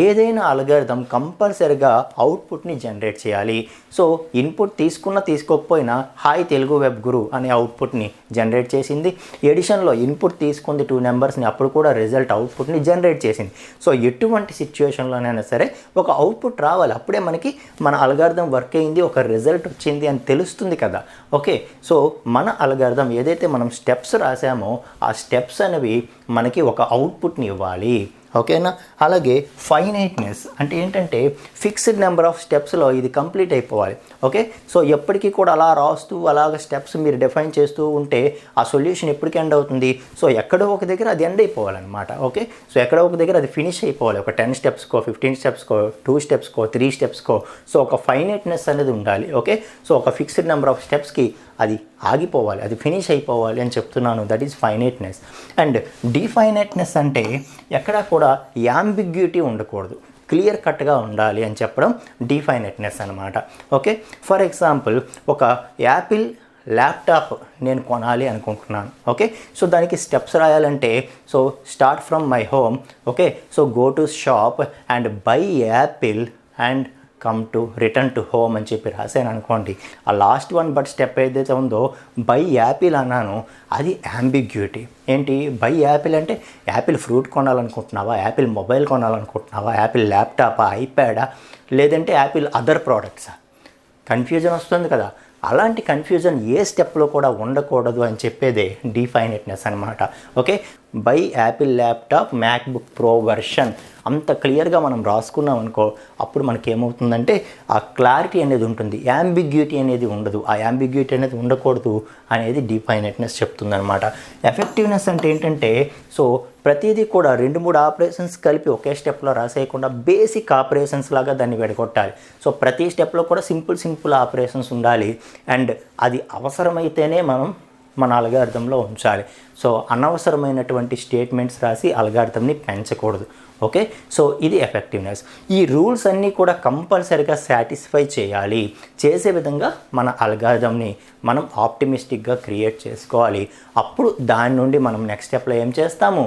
ఏదైనా అల్గారిథమ్ కంపల్సరిగా అవుట్పుట్ని జనరేట్ చేయాలి. సో ఇన్పుట్ తీసుకోకపోయినా హాయ్ తెలుగు వెబ్ గురు అనే అవుట్పుట్ని జనరేట్ చేసింది. ఎడిషన్లో ఇన్పుట్ తీసుకుంది 2 నెంబర్స్ని, అప్పుడు కూడా రిజల్ట్ అవుట్పుట్ని జనరేట్ చేసింది. సో ఎటువంటి సిచ్యువేషన్లోనైనా సరే ఒక అవుట్పుట్ రావాలి, అప్పుడే మనకి మన అల్గారిథమ్ వర్క్ అయింది, ఒక రిజల్ట్ వచ్చింది అని తెలుస్తుంది కదా. ఓకే, సో మన అల్గారిథమ్ ఏదైతే మనం స్టెప్స్ రాసామో ఆ స్టెప్స్ అనేవి మనకి ఒక అవుట్పుట్ని ఇవ్వాలి. ఓకేనా? అలాగే ఫైనైట్నెస్ అంటే ఏంటంటే ఫిక్స్డ్ నెంబర్ ఆఫ్ స్టెప్స్లో ఇది కంప్లీట్ అయిపోవాలి. ఓకే, సో ఎప్పటికీ కూడా అలా రాస్తూ అలాగ స్టెప్స్ మీరు డిఫైన్ చేస్తూ ఉంటే ఆ సొల్యూషన్ ఎప్పటికి ఎండ్ అవుతుంది? సో ఎక్కడో ఒక దగ్గర అది ఎండ్ అయిపోవాలన్నమాట. ఓకే, సో ఎక్కడో ఒక దగ్గర అది ఫినిష్ అయిపోవాలి. ఒక 10 స్టెప్స్కో, 15 స్టెప్స్కో, 2 స్టెప్స్కో, 3 స్టెప్స్కో. సో ఒక ఫైనైట్నెస్ అనేది ఉండాలి. ఓకే, సో ఒక ఫిక్స్డ్ నెంబర్ ఆఫ్ స్టెప్స్కి అది ఆగిపోవాలి, అది ఫినిష్ అయిపోవాలి అని చెప్తున్నాను. That is finiteness. And definiteness అంటే ఎక్కడా కూడా యాంబిగ్యూటీ ఉండకూడదు, క్లియర్ కట్గా ఉండాలి అని చెప్పడం డిఫైనైట్నెస్ అనమాట. ఓకే, ఫర్ ఎగ్జాంపుల్ ఒక యాపిల్ ల్యాప్టాప్ నేను కొనాలి అనుకుంటున్నాను. ఓకే, సో దానికి స్టెప్స్ రాయాలంటే so start from my home. Okay, so go to shop and by Apple and return to home అని చెప్పి రాశాను అనుకోండి. ఆ లాస్ట్ వన్ బట్ స్టెప్ ఏదైతే ఉందో బై యాపిల్ అన్నాను, అది యాంబిగ్యూటీ. ఏంటి బై యాపిల్ అంటే యాపిల్ ఫ్రూట్ కొనాలనుకుంటున్నావా, యాపిల్ మొబైల్ కొనాలనుకుంటున్నావా, యాపిల్ ల్యాప్టాపా, ఐప్యాడా, లేదంటే యాపిల్ అదర్ ప్రోడక్ట్సా? కన్ఫ్యూజన్ వస్తుంది కదా. అలాంటి కన్ఫ్యూజన్ ఏ స్టెప్లో కూడా ఉండకూడదు అని చెప్పేదే డిఫైనెట్నెస్ అనమాట. Okay, by Apple laptop MacBook pro version అంత క్లియర్గా మనం రాసుకున్నాం అనుకో, అప్పుడు మనకి ఏమవుతుందంటే ఆ క్లారిటీ అనేది ఉంటుంది, యాంబిగ్యూటీ అనేది ఉండదు. ఆ యాంబిగ్యూటీ అనేది ఉండకూడదు అనేది డిఫైనెట్నెస్ చెప్తుందనమాట. ఎఫెక్టివ్నెస్ అంటే ఏంటంటే, సో ప్రతిదీ కూడా 2-3 ఆపరేషన్స్ కలిపి ఒకే స్టెప్లో రాసేయకుండా బేసిక్ ఆపరేషన్స్ లాగా దాన్ని విడగొట్టాలి. సో ప్రతి స్టెప్లో కూడా సింపుల్ ఆపరేషన్స్ ఉండాలి. అండ్ అది అవసరమైతేనే మనం మన అల్గారిథంలో ఉంచాలి. సో అనవసరమైనటువంటి స్టేట్మెంట్స్ రాసి అల్గారిథంని పెంచకూడదు. ఓకే, సో ఇది ఎఫెక్టివ్నెస్. ఈ రూల్స్ అన్నీ కూడా కంపల్సరీగా సాటిస్ఫై చేయాలి. చేసే విధంగా మన అల్గారిథంని మనం ఆప్టిమిస్టిక్గా క్రియేట్ చేసుకోవాలి. అప్పుడు దాని నుండి మనం నెక్స్ట్ స్టెప్లో ఏం చేస్తాము,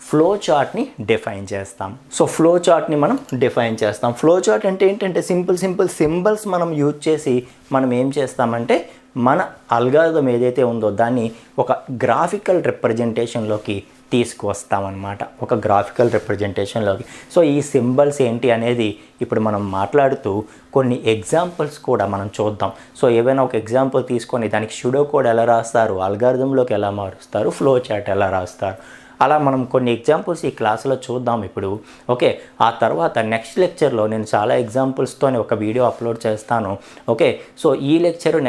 ఫ్లో చార్ట్ని డిఫైన్ చేస్తాం. సో ఫ్లో చార్ట్ని మనం డిఫైన్ చేస్తాం. ఫ్లో చార్ట్ అంటే ఏంటంటే సింపుల్ సింబల్స్ మనం యూజ్ చేసి మనం ఏం చేస్తామంటే మన అల్గారిథం ఏదైతే ఉందో దాన్ని ఒక గ్రాఫికల్ రిప్రజెంటేషన్లోకి తీసుకువస్తామన్నమాట, ఒక గ్రాఫికల్ రిప్రజెంటేషన్లోకి. సో ఈ సింబల్స్ ఏంటి అనేది ఇప్పుడు మనం మాట్లాడుతూ కొన్ని ఎగ్జాంపుల్స్ కూడా మనం చూద్దాం. సో ఏవైనా ఒక ఎగ్జాంపుల్ తీసుకొని దానికి స్యూడో కోడ్ ఎలా రాస్తారు, అల్గారిథంలోకి ఎలా మారుస్తారు, ఫ్లో చార్ట్ ఎలా రాస్తారు, అలా మనం కొన్ని ఎగ్జాంపుల్స్ ఈ క్లాసులో చూద్దాం ఇప్పుడు. ఓకే, ఆ తర్వాత నెక్స్ట్ లెక్చర్లో నేను చాలా ఎగ్జాంపుల్స్తోనే ఒక వీడియో అప్లోడ్ చేస్తాను. ఓకే, సో ఈ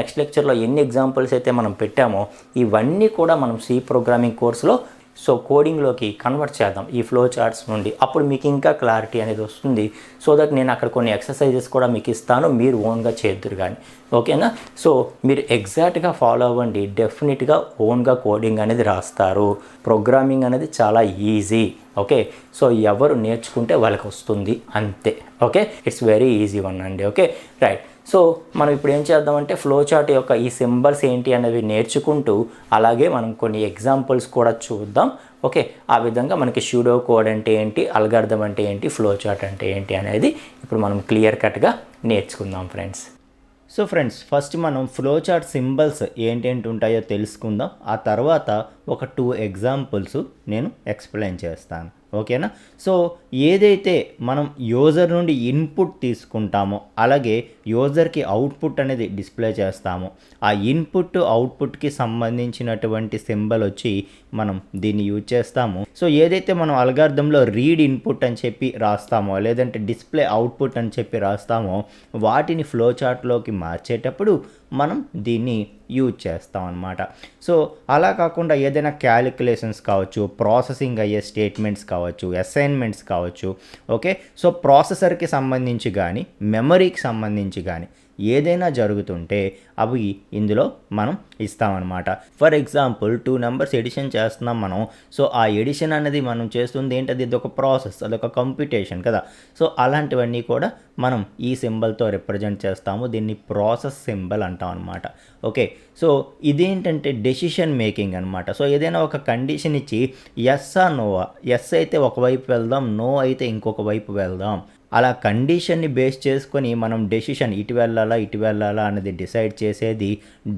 నెక్స్ట్ లెక్చర్లో ఎన్ని ఎగ్జాంపుల్స్ అయితే మనం పెట్టామో ఇవన్నీ కూడా మనం సి ప్రోగ్రామింగ్ కోర్సులో సో కోడింగ్లోకి కన్వర్ట్ చేద్దాం ఈ ఫ్లో చార్ట్స్ నుండి. అప్పుడు మీకు ఇంకా క్లారిటీ అనేది వస్తుంది. సో దట్ నేను అక్కడ కొన్ని ఎక్సర్సైజెస్ కూడా మీకు ఇస్తాను, మీరు ఓన్గా చేద్దురు కానీ. ఓకేనా, సో మీరు ఎగ్జాక్ట్గా ఫాలో అవ్వండి, డెఫినెట్గా ఓన్గా కోడింగ్ అనేది రాస్తారు. ప్రోగ్రామింగ్ అనేది చాలా ఈజీ. ఓకే, సో ఎవరు నేర్చుకుంటే వాళ్ళకి వస్తుంది అంతే. Okay, it's very easy one అండి. Okay, right. సో మనం ఇప్పుడు ఏం చేద్దామంటే ఫ్లో చార్ట్ యొక్క ఈ సింబల్స్ ఏంటి అనేవి నేర్చుకుంటూ అలాగే మనం కొన్ని ఎగ్జాంపుల్స్ కూడా చూద్దాం. ఓకే, ఆ విధంగా మనకి స్యూడో కోడ్ అంటే ఏంటి, అల్గారిథం అంటే ఏంటి, ఫ్లో చార్ట్ అంటే ఏంటి అనేది ఇప్పుడు మనం క్లియర్ కట్గా నేర్చుకుందాం ఫ్రెండ్స్. సో ఫ్రెండ్స్, ఫస్ట్ మనం ఫ్లో చార్ట్ సింబల్స్ ఏంటేంటి ఉంటాయో తెలుసుకుందాం. ఆ తర్వాత ఒక 2 ఎగ్జాంపుల్స్ నేను ఎక్స్ప్లెయిన్ చేస్తాను. ఓకేనా, సో ఏదైతే మనం యూజర్ నుండి ఇన్పుట్ తీసుకుంటామో అలాగే యూజర్కి అవుట్పుట్ అనేది డిస్ప్లే చేస్తామో ఆ ఇన్పుట్ అవుట్పుట్కి సంబంధించినటువంటి సింబల్ వచ్చి మనం దీన్ని యూజ్ చేస్తాము. సో ఏదైతే మనం అల్గారిథంలో రీడ్ ఇన్పుట్ అని చెప్పి రాస్తామో లేదంటే డిస్ప్లే అవుట్పుట్ అని చెప్పి రాస్తామో వాటిని ఫ్లో చార్ట్లోకి మార్చేటప్పుడు మనం దీన్ని యూజ్ చేస్తాం అన్నమాట. సో అలా కాకుండా ఏదైనా క్యాలిక్యులేషన్స్ కావచ్చు, ప్రాసెసింగ్ అయ్యే స్టేట్మెంట్స్ కావచ్చు, అసైన్మెంట్స్ కావచ్చు. ఓకే, సో ప్రాసెసర్కి సంబంధించి కానీ మెమరీకి సంబంధించి కానీ ఏదైనా జరుగుతుంటే అవి ఇందులో మనం ఇస్తామన్నమాట. ఫర్ ఎగ్జాంపుల్ 2 నెంబర్స్ ఎడిషన్ చేస్తున్నాం మనం. సో ఆ ఎడిషన్ అనేది మనం చేస్తుంది ఏంటది, ఇది ఒక ప్రాసెస్, అదొక కంప్యూటేషన్ కదా. సో అలాంటివన్నీ కూడా మనం ఈ సింబల్తో రిప్రజెంట్ చేస్తాము. దీన్ని ప్రాసెస్ సింబల్ అంటాం అనమాట. ఓకే, సో ఇదేంటంటే డెసిషన్ మేకింగ్ అనమాట. సో ఏదైనా ఒక కండిషన్ ఇచ్చి ఎస్సా నోవా, ఎస్ అయితే ఒకవైపు వెళ్దాం, నో అయితే ఇంకొక వైపు వెళ్దాం, అలా కండిషన్ని బేస్ చేసుకొని మనం డెసిషన్ ఇటు వెళ్ళాలా అనేది డిసైడ్ చేసేది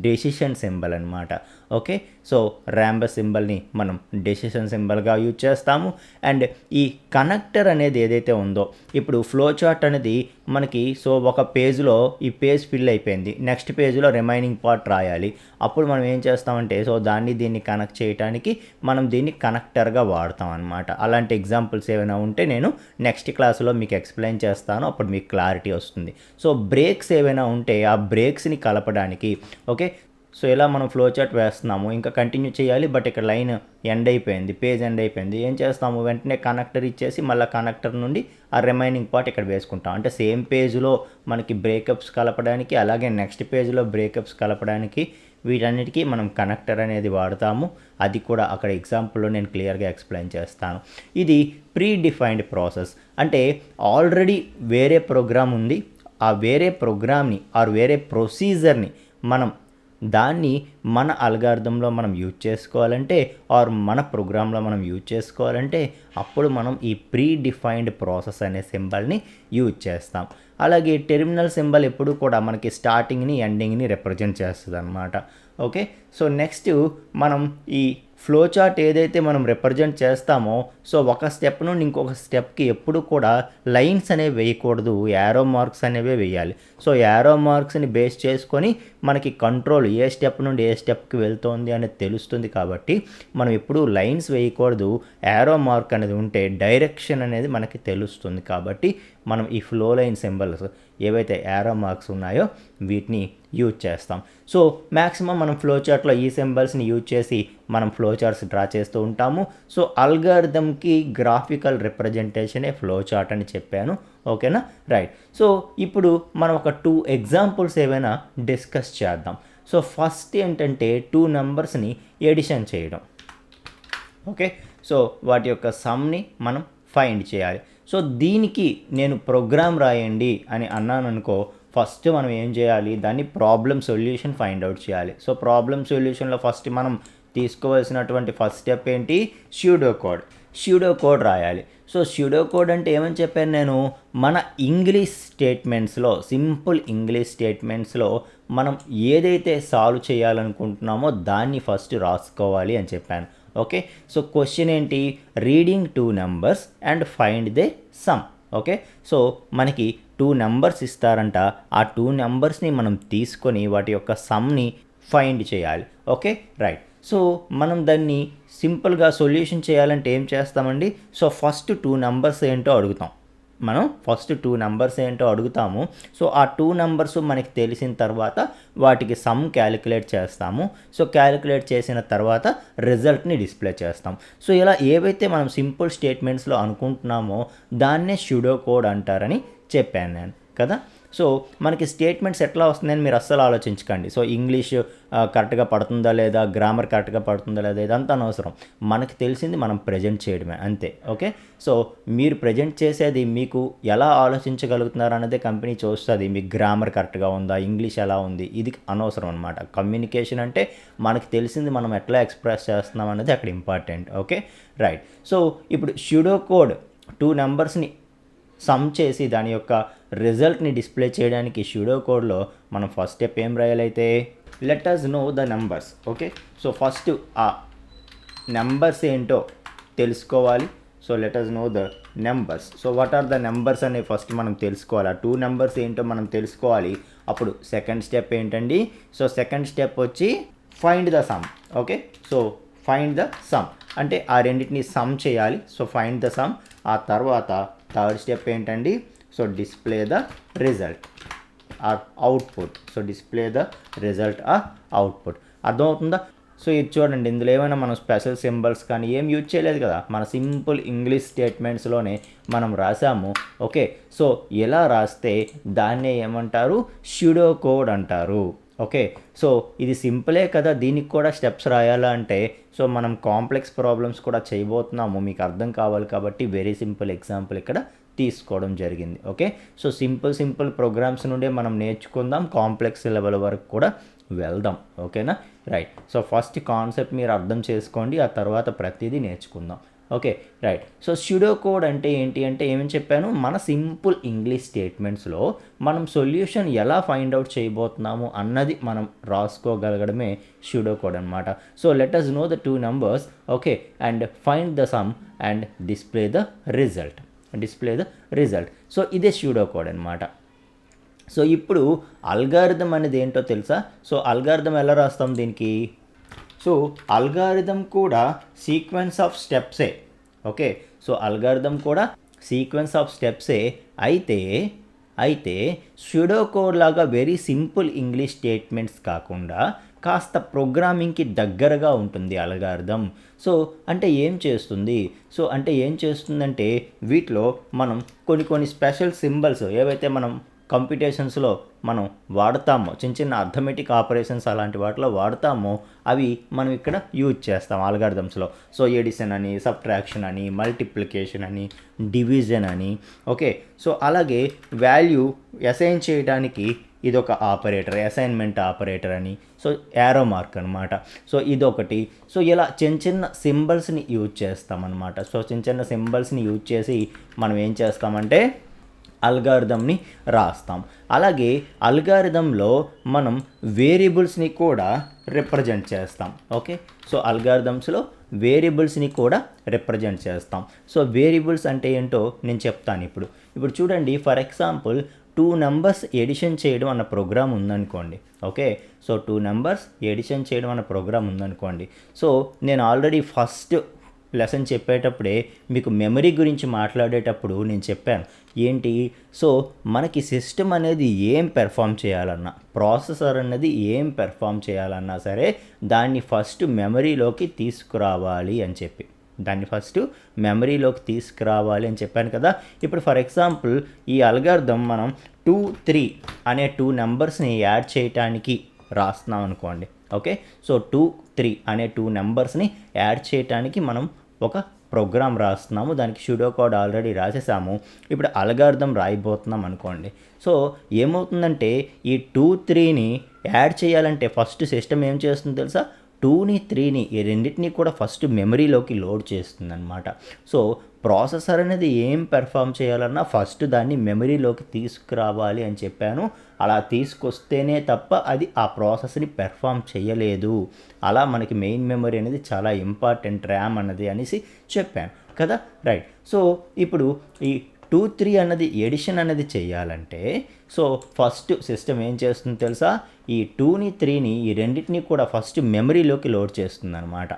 డెసిషన్ సింబల్ అనమాట. ఓకే, సో ర్యాంబస్ సింబల్ని మనం డెసిషన్ సింబల్గా యూజ్ చేస్తాము. అండ్ ఈ కనెక్టర్ అనేది ఏదైతే ఉందో, ఇప్పుడు ఫ్లో చార్ట్ అనేది మనకి సో ఒక పేజ్లో ఈ పేజ్ ఫిల్ అయిపోయింది, నెక్స్ట్ పేజ్లో రిమైనింగ్ పార్ట్ రాయాలి. అప్పుడు మనం ఏం చేస్తామంటే సో దీన్ని కనెక్ట్ చేయడానికి మనం దీన్ని కనెక్టర్గా వాడతాం అనమాట. అలాంటి ఎగ్జాంపుల్స్ ఏమైనా ఉంటే నేను నెక్స్ట్ క్లాస్లో మీకు ఎక్స్ప్లెయిన్ చేస్తాను, అప్పుడు మీకు క్లారిటీ వస్తుంది. సో బ్రేక్స్ ఏవైనా ఉంటే ఆ బ్రేక్స్ని కలపడానికి. ఓకే, సో ఇలా మనం ఫ్లో చార్ట్ వేస్తున్నాము, ఇంకా కంటిన్యూ చేయాలి, బట్ ఇక్కడ లైన్ ఎండ్ అయిపోయింది, పేజ్ ఎండ్ అయిపోయింది. ఏం చేస్తాము, వెంటనే కనెక్టర్ ఇచ్చేసి మళ్ళీ కనెక్టర్ నుండి ఆ రిమైనింగ్ పార్ట్ ఇక్కడ వేసుకుంటాం. అంటే సేమ్ పేజ్లో మనకి బ్రేకప్స్ కలపడానికి అలాగే నెక్స్ట్ పేజ్లో బ్రేకప్స్ కలపడానికి వీటన్నిటికీ మనం కనెక్టర్ అనేది వాడతాము. అది కూడా అక్కడ ఎగ్జాంపుల్లో నేను క్లియర్గా ఎక్స్ప్లెయిన్ చేస్తాను. ఇది ప్రీ డిఫైన్డ్ ప్రాసెస్, అంటే ఆల్రెడీ వేరే ప్రోగ్రామ్ ఉంది, ఆ వేరే ప్రోగ్రామ్ని ఆర్ వేరే ప్రొసీజర్ని మనం దాన్ని మన అల్గారిథంలో మనం యూజ్ చేసుకోవాలంటే ఆర్ మన ప్రోగ్రాంలో మనం యూజ్ చేసుకోవాలంటే అప్పుడు మనం ఈ ప్రీ డిఫైన్డ్ ప్రాసెస్ అనే సింబల్ని యూజ్ చేస్తాం. అలాగే టెర్మినల్ సింబల్ ఎప్పుడు కూడా మనకి స్టార్టింగ్ని ఎండింగ్ని రిప్రజెంట్ చేస్తుంది అనమాట. ఓకే, సో నెక్స్ట్ మనం ఈ ఫ్లో చార్ట్ ఏదైతే మనం రిప్రజెంట్ చేస్తామో సో ఒక స్టెప్ నుండి ఇంకొక స్టెప్కి ఎప్పుడు కూడా లైన్స్ అనేవి వేయకూడదు, యారో మార్క్స్ అనేవి వేయాలి. సో యారో మార్క్స్ని బేస్ చేసుకొని మనకి కంట్రోల్ ఏ స్టెప్ నుండి ఏ స్టెప్కి వెళ్తోంది అనేది తెలుస్తుంది. కాబట్టి మనం ఎప్పుడు లైన్స్ వేయకూడదు, యారో మార్క్ అనేది ఉంటే డైరెక్షన్ అనేది మనకి తెలుస్తుంది. కాబట్టి మనం ఈ ఫ్లో లైన్ సింబల్స్ ఏవైతే యారో మార్క్స్ ఉన్నాయో వీటిని యూజ్ చేస్తాం. సో మ్యాక్సిమం మనం ఫ్లో చార్ట్లో ఈ సింబల్స్ని యూజ్ చేసి మనం ఫ్లో చార్ట్స్ డ్రా చేస్తూ ఉంటాము. సో అల్గారిథంకి గ్రాఫికల్ రిప్రజెంటేషనే ఫ్లో చార్ట్ అని చెప్పాను. ఓకేనా, రైట్. సో ఇప్పుడు మనం ఒక 2 ఎగ్జాంపుల్స్ ఏవైనా డిస్కస్ చేద్దాం. సో ఫస్ట్ ఏంటంటే 2 నెంబర్స్ని ఎడిషన్ చేయడం. ఓకే, సో వాటి యొక్క సమ్ని మనం ఫైండ్ చేయాలి. సో దీనికి నేను ప్రోగ్రామ్ రాయండి అని అన్నాను అనుకో, ఫస్ట్ మనం ఏం చేయాలి, దాన్ని ప్రాబ్లమ్ సొల్యూషన్ ఫైండ్ అవుట్ చేయాలి. సో ప్రాబ్లమ్ సొల్యూషన్లో ఫస్ట్ మనం తీసుకోవాల్సినటువంటి ఫస్ట్ స్టెప్ ఏంటి, స్యూడో కోడ్ రాయాలి. సో స్యూడో కోడ్ అంటే ఏమని చెప్పాను నేను, మన ఇంగ్లీష్ స్టేట్మెంట్స్లో, సింపుల్ ఇంగ్లీష్ స్టేట్మెంట్స్లో మనం ఏదైతే సాల్వ్ చేయాలనుకుంటున్నామో దాన్ని ఫస్ట్ రాసుకోవాలి అని చెప్పాను. ఓకే, సో క్వశ్చన్ ఏంటి, reading 2 numbers and find they some. Okay, so మనకి 2 నెంబర్స్ ఇస్తారంట, ఆ 2 నెంబర్స్ని మనం తీసుకొని వాటి యొక్క సమ్ని ఫైండ్ చేయాలి. Okay, right. సో మనం దాన్ని సింపుల్గా సొల్యూషన్ చేయాలంటే ఏం చేస్తామండి, సో ఫస్ట్ 2 నెంబర్స్ ఏంటో అడుగుతాం. సో ఆ 2 నెంబర్స్ మనకి తెలిసిన తర్వాత వాటికి సమ్ క్యాలిక్యులేట్ చేస్తాము. సో క్యాలిక్యులేట్ చేసిన తర్వాత రిజల్ట్ని డిస్ప్లే చేస్తాం. సో ఇలా ఏవైతే మనం సింపుల్ స్టేట్మెంట్స్లో అనుకుంటున్నామో దాన్నే స్యూడో కోడ్ అంటారని చెప్పాను నేను కదా. సో మనకి స్టేట్మెంట్స్ ఎట్లా వస్తుందని మీరు అస్సలు ఆలోచించకండి. సో ఇంగ్లీష్ కరెక్ట్గా పడుతుందా లేదా, గ్రామర్ కరెక్ట్గా పడుతుందా లేదా, ఇదంతా అనవసరం. మనకి తెలిసింది మనం ప్రజెంట్ చేయడమే అంతే. ఓకే, సో మీరు ప్రజెంట్ చేసేది మీకు ఎలా ఆలోచించగలుగుతున్నారు అన్నదే కంపెనీ చూస్తుంది. మీకు గ్రామర్ కరెక్ట్గా ఉందా, ఇంగ్లీష్ ఎలా ఉంది, ఇది అనవసరం అనమాట. కమ్యూనికేషన్ అంటే మనకి తెలిసింది మనం ఎట్లా ఎక్స్ప్రెస్ చేస్తున్నాం అనేది అక్కడ ఇంపార్టెంట్. Okay, right. సో ఇప్పుడు స్యూడో కోడ్ 2 నెంబర్స్ని సమ్ చేసి దాని యొక్క రిజల్ట్ని డిస్ప్లే చేయడానికి స్యూడో కోడ్లో మనం ఫస్ట్ స్టెప్ ఏం రాయాలైతే, let us know the numbers. Okay, so first ఆ నెంబర్స్ ఏంటో తెలుసుకోవాలి. So let us know the numbers. So what are the numbers అనే ఫస్ట్ మనం తెలుసుకోవాలి. ఆ 2 నెంబర్స్ ఏంటో మనం తెలుసుకోవాలి. అప్పుడు సెకండ్ స్టెప్ ఏంటండి, సో సెకండ్ స్టెప్ వచ్చి find the sum. Okay, so find the sum అంటే ఆ రెండింటిని సమ్ చేయాలి. So find the sum. ఆ తర్వాత థర్డ్ స్టెప్ ఏంటండి, so display the result are output. So display the result are output. అర్థమవుతుందా? సో ఇది చూడండి, ఇందులో ఏమైనా మనం స్పెషల్ సింబల్స్ కానీ ఏం యూజ్ చేయలేదు కదా, మన సింపుల్ ఇంగ్లీష్ స్టేట్మెంట్స్లోనే మనం రాసాము. ఓకే, సో ఎలా రాస్తే దాన్నే ఏమంటారు, స్యూడో కోడ్ అంటారు. ఓకే, సో ఇది సింపులే కదా, దీనికి కూడా స్టెప్స్ రాయాలా అంటే, సో మనం కాంప్లెక్స్ ప్రాబ్లమ్స్ కూడా చేయబోతున్నాము, మీకు అర్థం కావాలి కాబట్టి వెరీ సింపుల్ ఎగ్జాంపుల్ ఇక్కడ తీసుకోవడం జరిగింది. ఓకే, సో సింపుల్ ప్రోగ్రామ్స్ నుండే మనం నేర్చుకుందాం, కాంప్లెక్స్ లెవెల్ వరకు కూడా వెళ్దాం. ఓకేనా, రైట్. సో ఫస్ట్ కాన్సెప్ట్ మీరు అర్థం చేసుకోండి, ఆ తర్వాత ప్రతిదీ నేర్చుకుందాం. Okay, right. So pseudo code అంటే ఏంటి అంటే ఏమని చెప్పాను, మన సింపుల్ ఇంగ్లీష్ స్టేట్మెంట్స్లో మనం సొల్యూషన్ ఎలా ఫైండ్ అవుట్ చేయబోతున్నాము అన్నది మనం రాసుకోగలగడమే స్యూడో కోడ్ అనమాట. So let us know the 2 numbers. Okay, and find the sum and display the result. So ఇదే స్యూడో కోడ్ అనమాట. సో ఇప్పుడు అల్గారిథం అనేది ఏంటో తెలుసా? సో అల్గారిథం ఎలా రాస్తాం దీనికి? సో అల్గారిథం కూడా సీక్వెన్స్ ఆఫ్ స్టెప్సే. ఓకే, సో అల్గారిథం కూడా సీక్వెన్స్ ఆఫ్ స్టెప్సే. అయితే స్యూడో కోడ్ లాగా వెరీ సింపుల్ ఇంగ్లీష్ స్టేట్మెంట్స్ కాకుండా కాస్త ప్రోగ్రామింగ్కి దగ్గరగా ఉంటుంది అల్గారిథం. సో అంటే ఏం చేస్తుందంటే వీటిలో మనం కొన్ని స్పెషల్ సింబల్స్ ఏవైతే మనం కంప్యూటేషన్స్లో మనం వాడతామో, చిన్న అర్థమెటిక్ ఆపరేషన్స్ అలాంటి వాటిలో వాడతామో అవి మనం ఇక్కడ యూజ్ చేస్తాం అల్గారిథమ్స్లో. సో ఎడిషన్ అని, సబ్ట్రాక్షన్ అని, మల్టిప్లికేషన్ అని, డివిజన్ అని. ఓకే, సో అలాగే వాల్యూ అసైన్ చేయడానికి ఇదొక ఆపరేటర్, అసైన్మెంట్ ఆపరేటర్ అని. సో యారో మార్క్ అనమాట. సో ఇదొకటి. సో ఇలా చిన్న సింబల్స్ని యూజ్ చేస్తామన్నమాట. సో చిన్న సింబల్స్ని యూజ్ చేసి మనం ఏం చేస్తామంటే అల్గారిథంని రాస్తాం. అలాగే అల్గారిథంలో మనం వేరియబుల్స్ని కూడా రిప్రజెంట్ చేస్తాం. ఓకే, సో అల్గారిథమ్స్లో వేరియబుల్స్ని కూడా రిప్రజెంట్ చేస్తాం. సో వేరియబుల్స్ అంటే ఏంటో నేను చెప్తాను ఇప్పుడు చూడండి. ఫర్ ఎగ్జాంపుల్ 2 నెంబర్స్ ఎడిషన్ చేయడం అన్న ప్రోగ్రామ్ ఉందనుకోండి. ఓకే, సో 2 నెంబర్స్ ఎడిషన్ చేయడం అన్న ప్రోగ్రామ్ ఉందనుకోండి. సో నేను ఆల్రెడీ ఫస్ట్ లెసన్ చెప్పేటప్పుడే మీకు మెమరీ గురించి మాట్లాడేటప్పుడు నేను చెప్పాను ఏంటి. సో మనకి సిస్టమ్ అనేది ఏం పెర్ఫామ్ చేయాలన్నా, ప్రాసెసర్ అనేది ఏం పెర్ఫామ్ చేయాలన్నా సరే దాన్ని ఫస్ట్ మెమరీలోకి తీసుకురావాలి అని చెప్పాను కదా. ఇప్పుడు ఫర్ ఎగ్జాంపుల్ ఈ అల్గారిథం మనం 2, 3 అనే 2 నెంబర్స్ని యాడ్ చేయటానికి రాస్తున్నాం అనుకోండి. ఓకే, సో 2, 3 అనే 2 నెంబర్స్ని యాడ్ చేయటానికి మనం ఒక ప్రోగ్రామ్ రాస్తున్నాము. దానికి సూడో కోడ్ ఆల్రెడీ రాసేసాము. ఇప్పుడు అల్గారిథం రాయిపోతున్నాం అనుకోండి. సో ఏమవుతుందంటే ఈ 2, 3ని యాడ్ చేయాలంటే ఫస్ట్ సిస్టమ్ ఏం చేస్తుందో తెలుసా, 2ని 3ని ఈ రెండింటిని కూడా ఫస్ట్ మెమరీలోకి లోడ్ చేస్తుంది అనమాట. సో ప్రాసెసర్ అనేది ఏం పెర్ఫామ్ చేయాలన్నా ఫస్ట్ దాన్ని మెమరీలోకి తీసుకురావాలి అని చెప్పాను. అలా తీసుకొస్తేనే తప్ప అది ఆ ప్రాసెస్ని పెర్ఫామ్ చేయలేదు. అలా మనకి మెయిన్ మెమరీ అనేది చాలా ఇంపార్టెంట్, ర్యామ్ అన్నది అనేసి చెప్పాను కదా. రైట్, సో ఇప్పుడు ఈ 2, 3 అన్నది ఎడిషన్ అనేది చేయాలంటే సో ఫస్ట్ సిస్టమ్ ఏం చేస్తుందో తెలుసా, ఈ 2ని 3ని ఈ రెండింటిని కూడా ఫస్ట్ మెమరీలోకి లోడ్ చేస్తుంది అనమాట.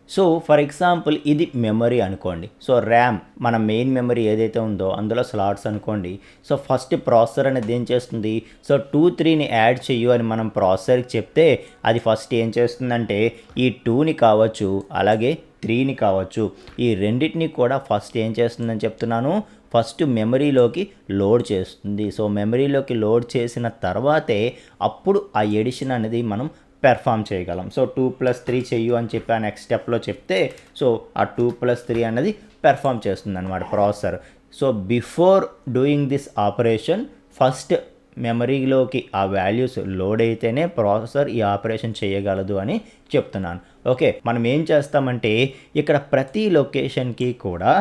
సో ఫర్ ఎగ్జాంపుల్ ఇది మెమరీ అనుకోండి. సో ర్యామ్ మన మెయిన్ మెమరీ ఏదైతే ఉందో అందులో స్లాట్స్ అనుకోండి. సో ఫస్ట్ ప్రాసెసర్ అనేది ఏం చేస్తుంది, సో 2, 3ని యాడ్ చెయ్యు అని మనం ప్రాసెసర్కి చెప్తే అది ఫస్ట్ ఏం చేస్తుందంటే ఈ 2ని కావచ్చు అలాగే 3ని కావచ్చు ఈ రెండింటిని కూడా ఫస్ట్ ఏం చేస్తుందని చెప్తున్నాను, ఫస్ట్ మెమరీలోకి లోడ్ చేస్తుంది. సో మెమరీలోకి లోడ్ చేసిన తర్వాతే అప్పుడు ఆ ఎడిషన్ అనేది మనం పెర్ఫామ్ చేయగలం. సో 2 + 3 చెయ్యు అని చెప్పి ఆ నెక్స్ట్ స్టెప్లో చెప్తే సో ఆ 2 + 3 అనేది పెర్ఫామ్ చేస్తుంది అనమాట processor. So before doing this operation first మెమరీలోకి ఆ వాల్యూస్ లోడ్ అయితేనే ప్రాసెసర్ ఈ ఆపరేషన్ చేయగలదు అని చెప్తున్నాను. ఓకే, మనం ఏం చేస్తామంటే ఇక్కడ ప్రతి లొకేషన్కి కూడా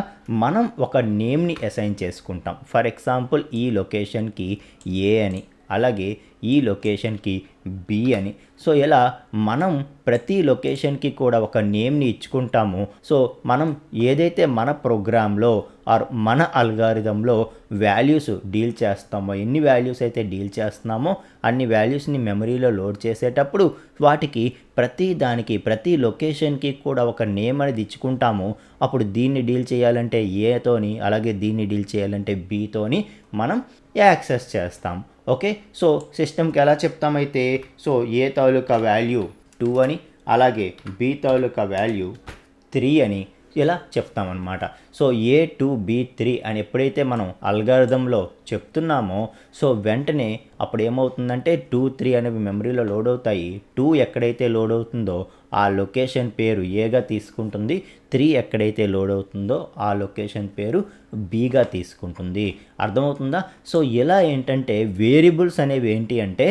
మనం ఒక నేమ్ని అసైన్ చేసుకుంటాం. ఫర్ ఎగ్జాంపుల్ ఈ లొకేషన్కి ఏ అని, అలాగే ఈ లొకేషన్కి బి అని. సో ఇలా మనం ప్రతి లొకేషన్కి కూడా ఒక నేమ్ని ఇచ్చుకుంటాము. సో మనం ఏదైతే మన ప్రోగ్రాంలో ఆర్ మన అల్గారిథంలో వాల్యూస్ డీల్ చేస్తామో, ఎన్ని వాల్యూస్ అయితే డీల్ చేస్తున్నామో అన్ని వాల్యూస్ని మెమరీలో లోడ్ చేసేటప్పుడు వాటికి ప్రతి లొకేషన్కి కూడా ఒక నేమ్ అనేది ఇచ్చుకుంటాము. అప్పుడు దీన్ని డీల్ చేయాలంటే ఏతోని, అలాగే దీన్ని డీల్ చేయాలంటే బితోని మనం యాక్సెస్ చేస్తాం. ఓకే, సో సిస్టమ్కి ఎలా చెప్తామైతే సో ఏ తాలూకా వాల్యూ 2 అని, అలాగే బి తాలూకా వాల్యూ 3 అని ఇలా చెప్తామన్నమాట. సో A2 B3 అని ఎప్పుడైతే మనం అల్గారిథంలో చెప్తున్నామో సో వెంటనే అప్పుడు ఏమవుతుందంటే 2, 3 అనేవి మెమరీలో లోడ్ అవుతాయి. 2 ఎక్కడైతే లోడ్ అవుతుందో ఆ లొకేషన్ పేరు ఏగా తీసుకుంటుంది. 3 ఎక్కడైతే లోడ్ అవుతుందో ఆ లొకేషన్ పేరు బీగా తీసుకుంటుంది. అర్థమవుతుందా? సో ఇలా ఏంటంటే వేరియబుల్స్ అనేవి ఏంటి అంటే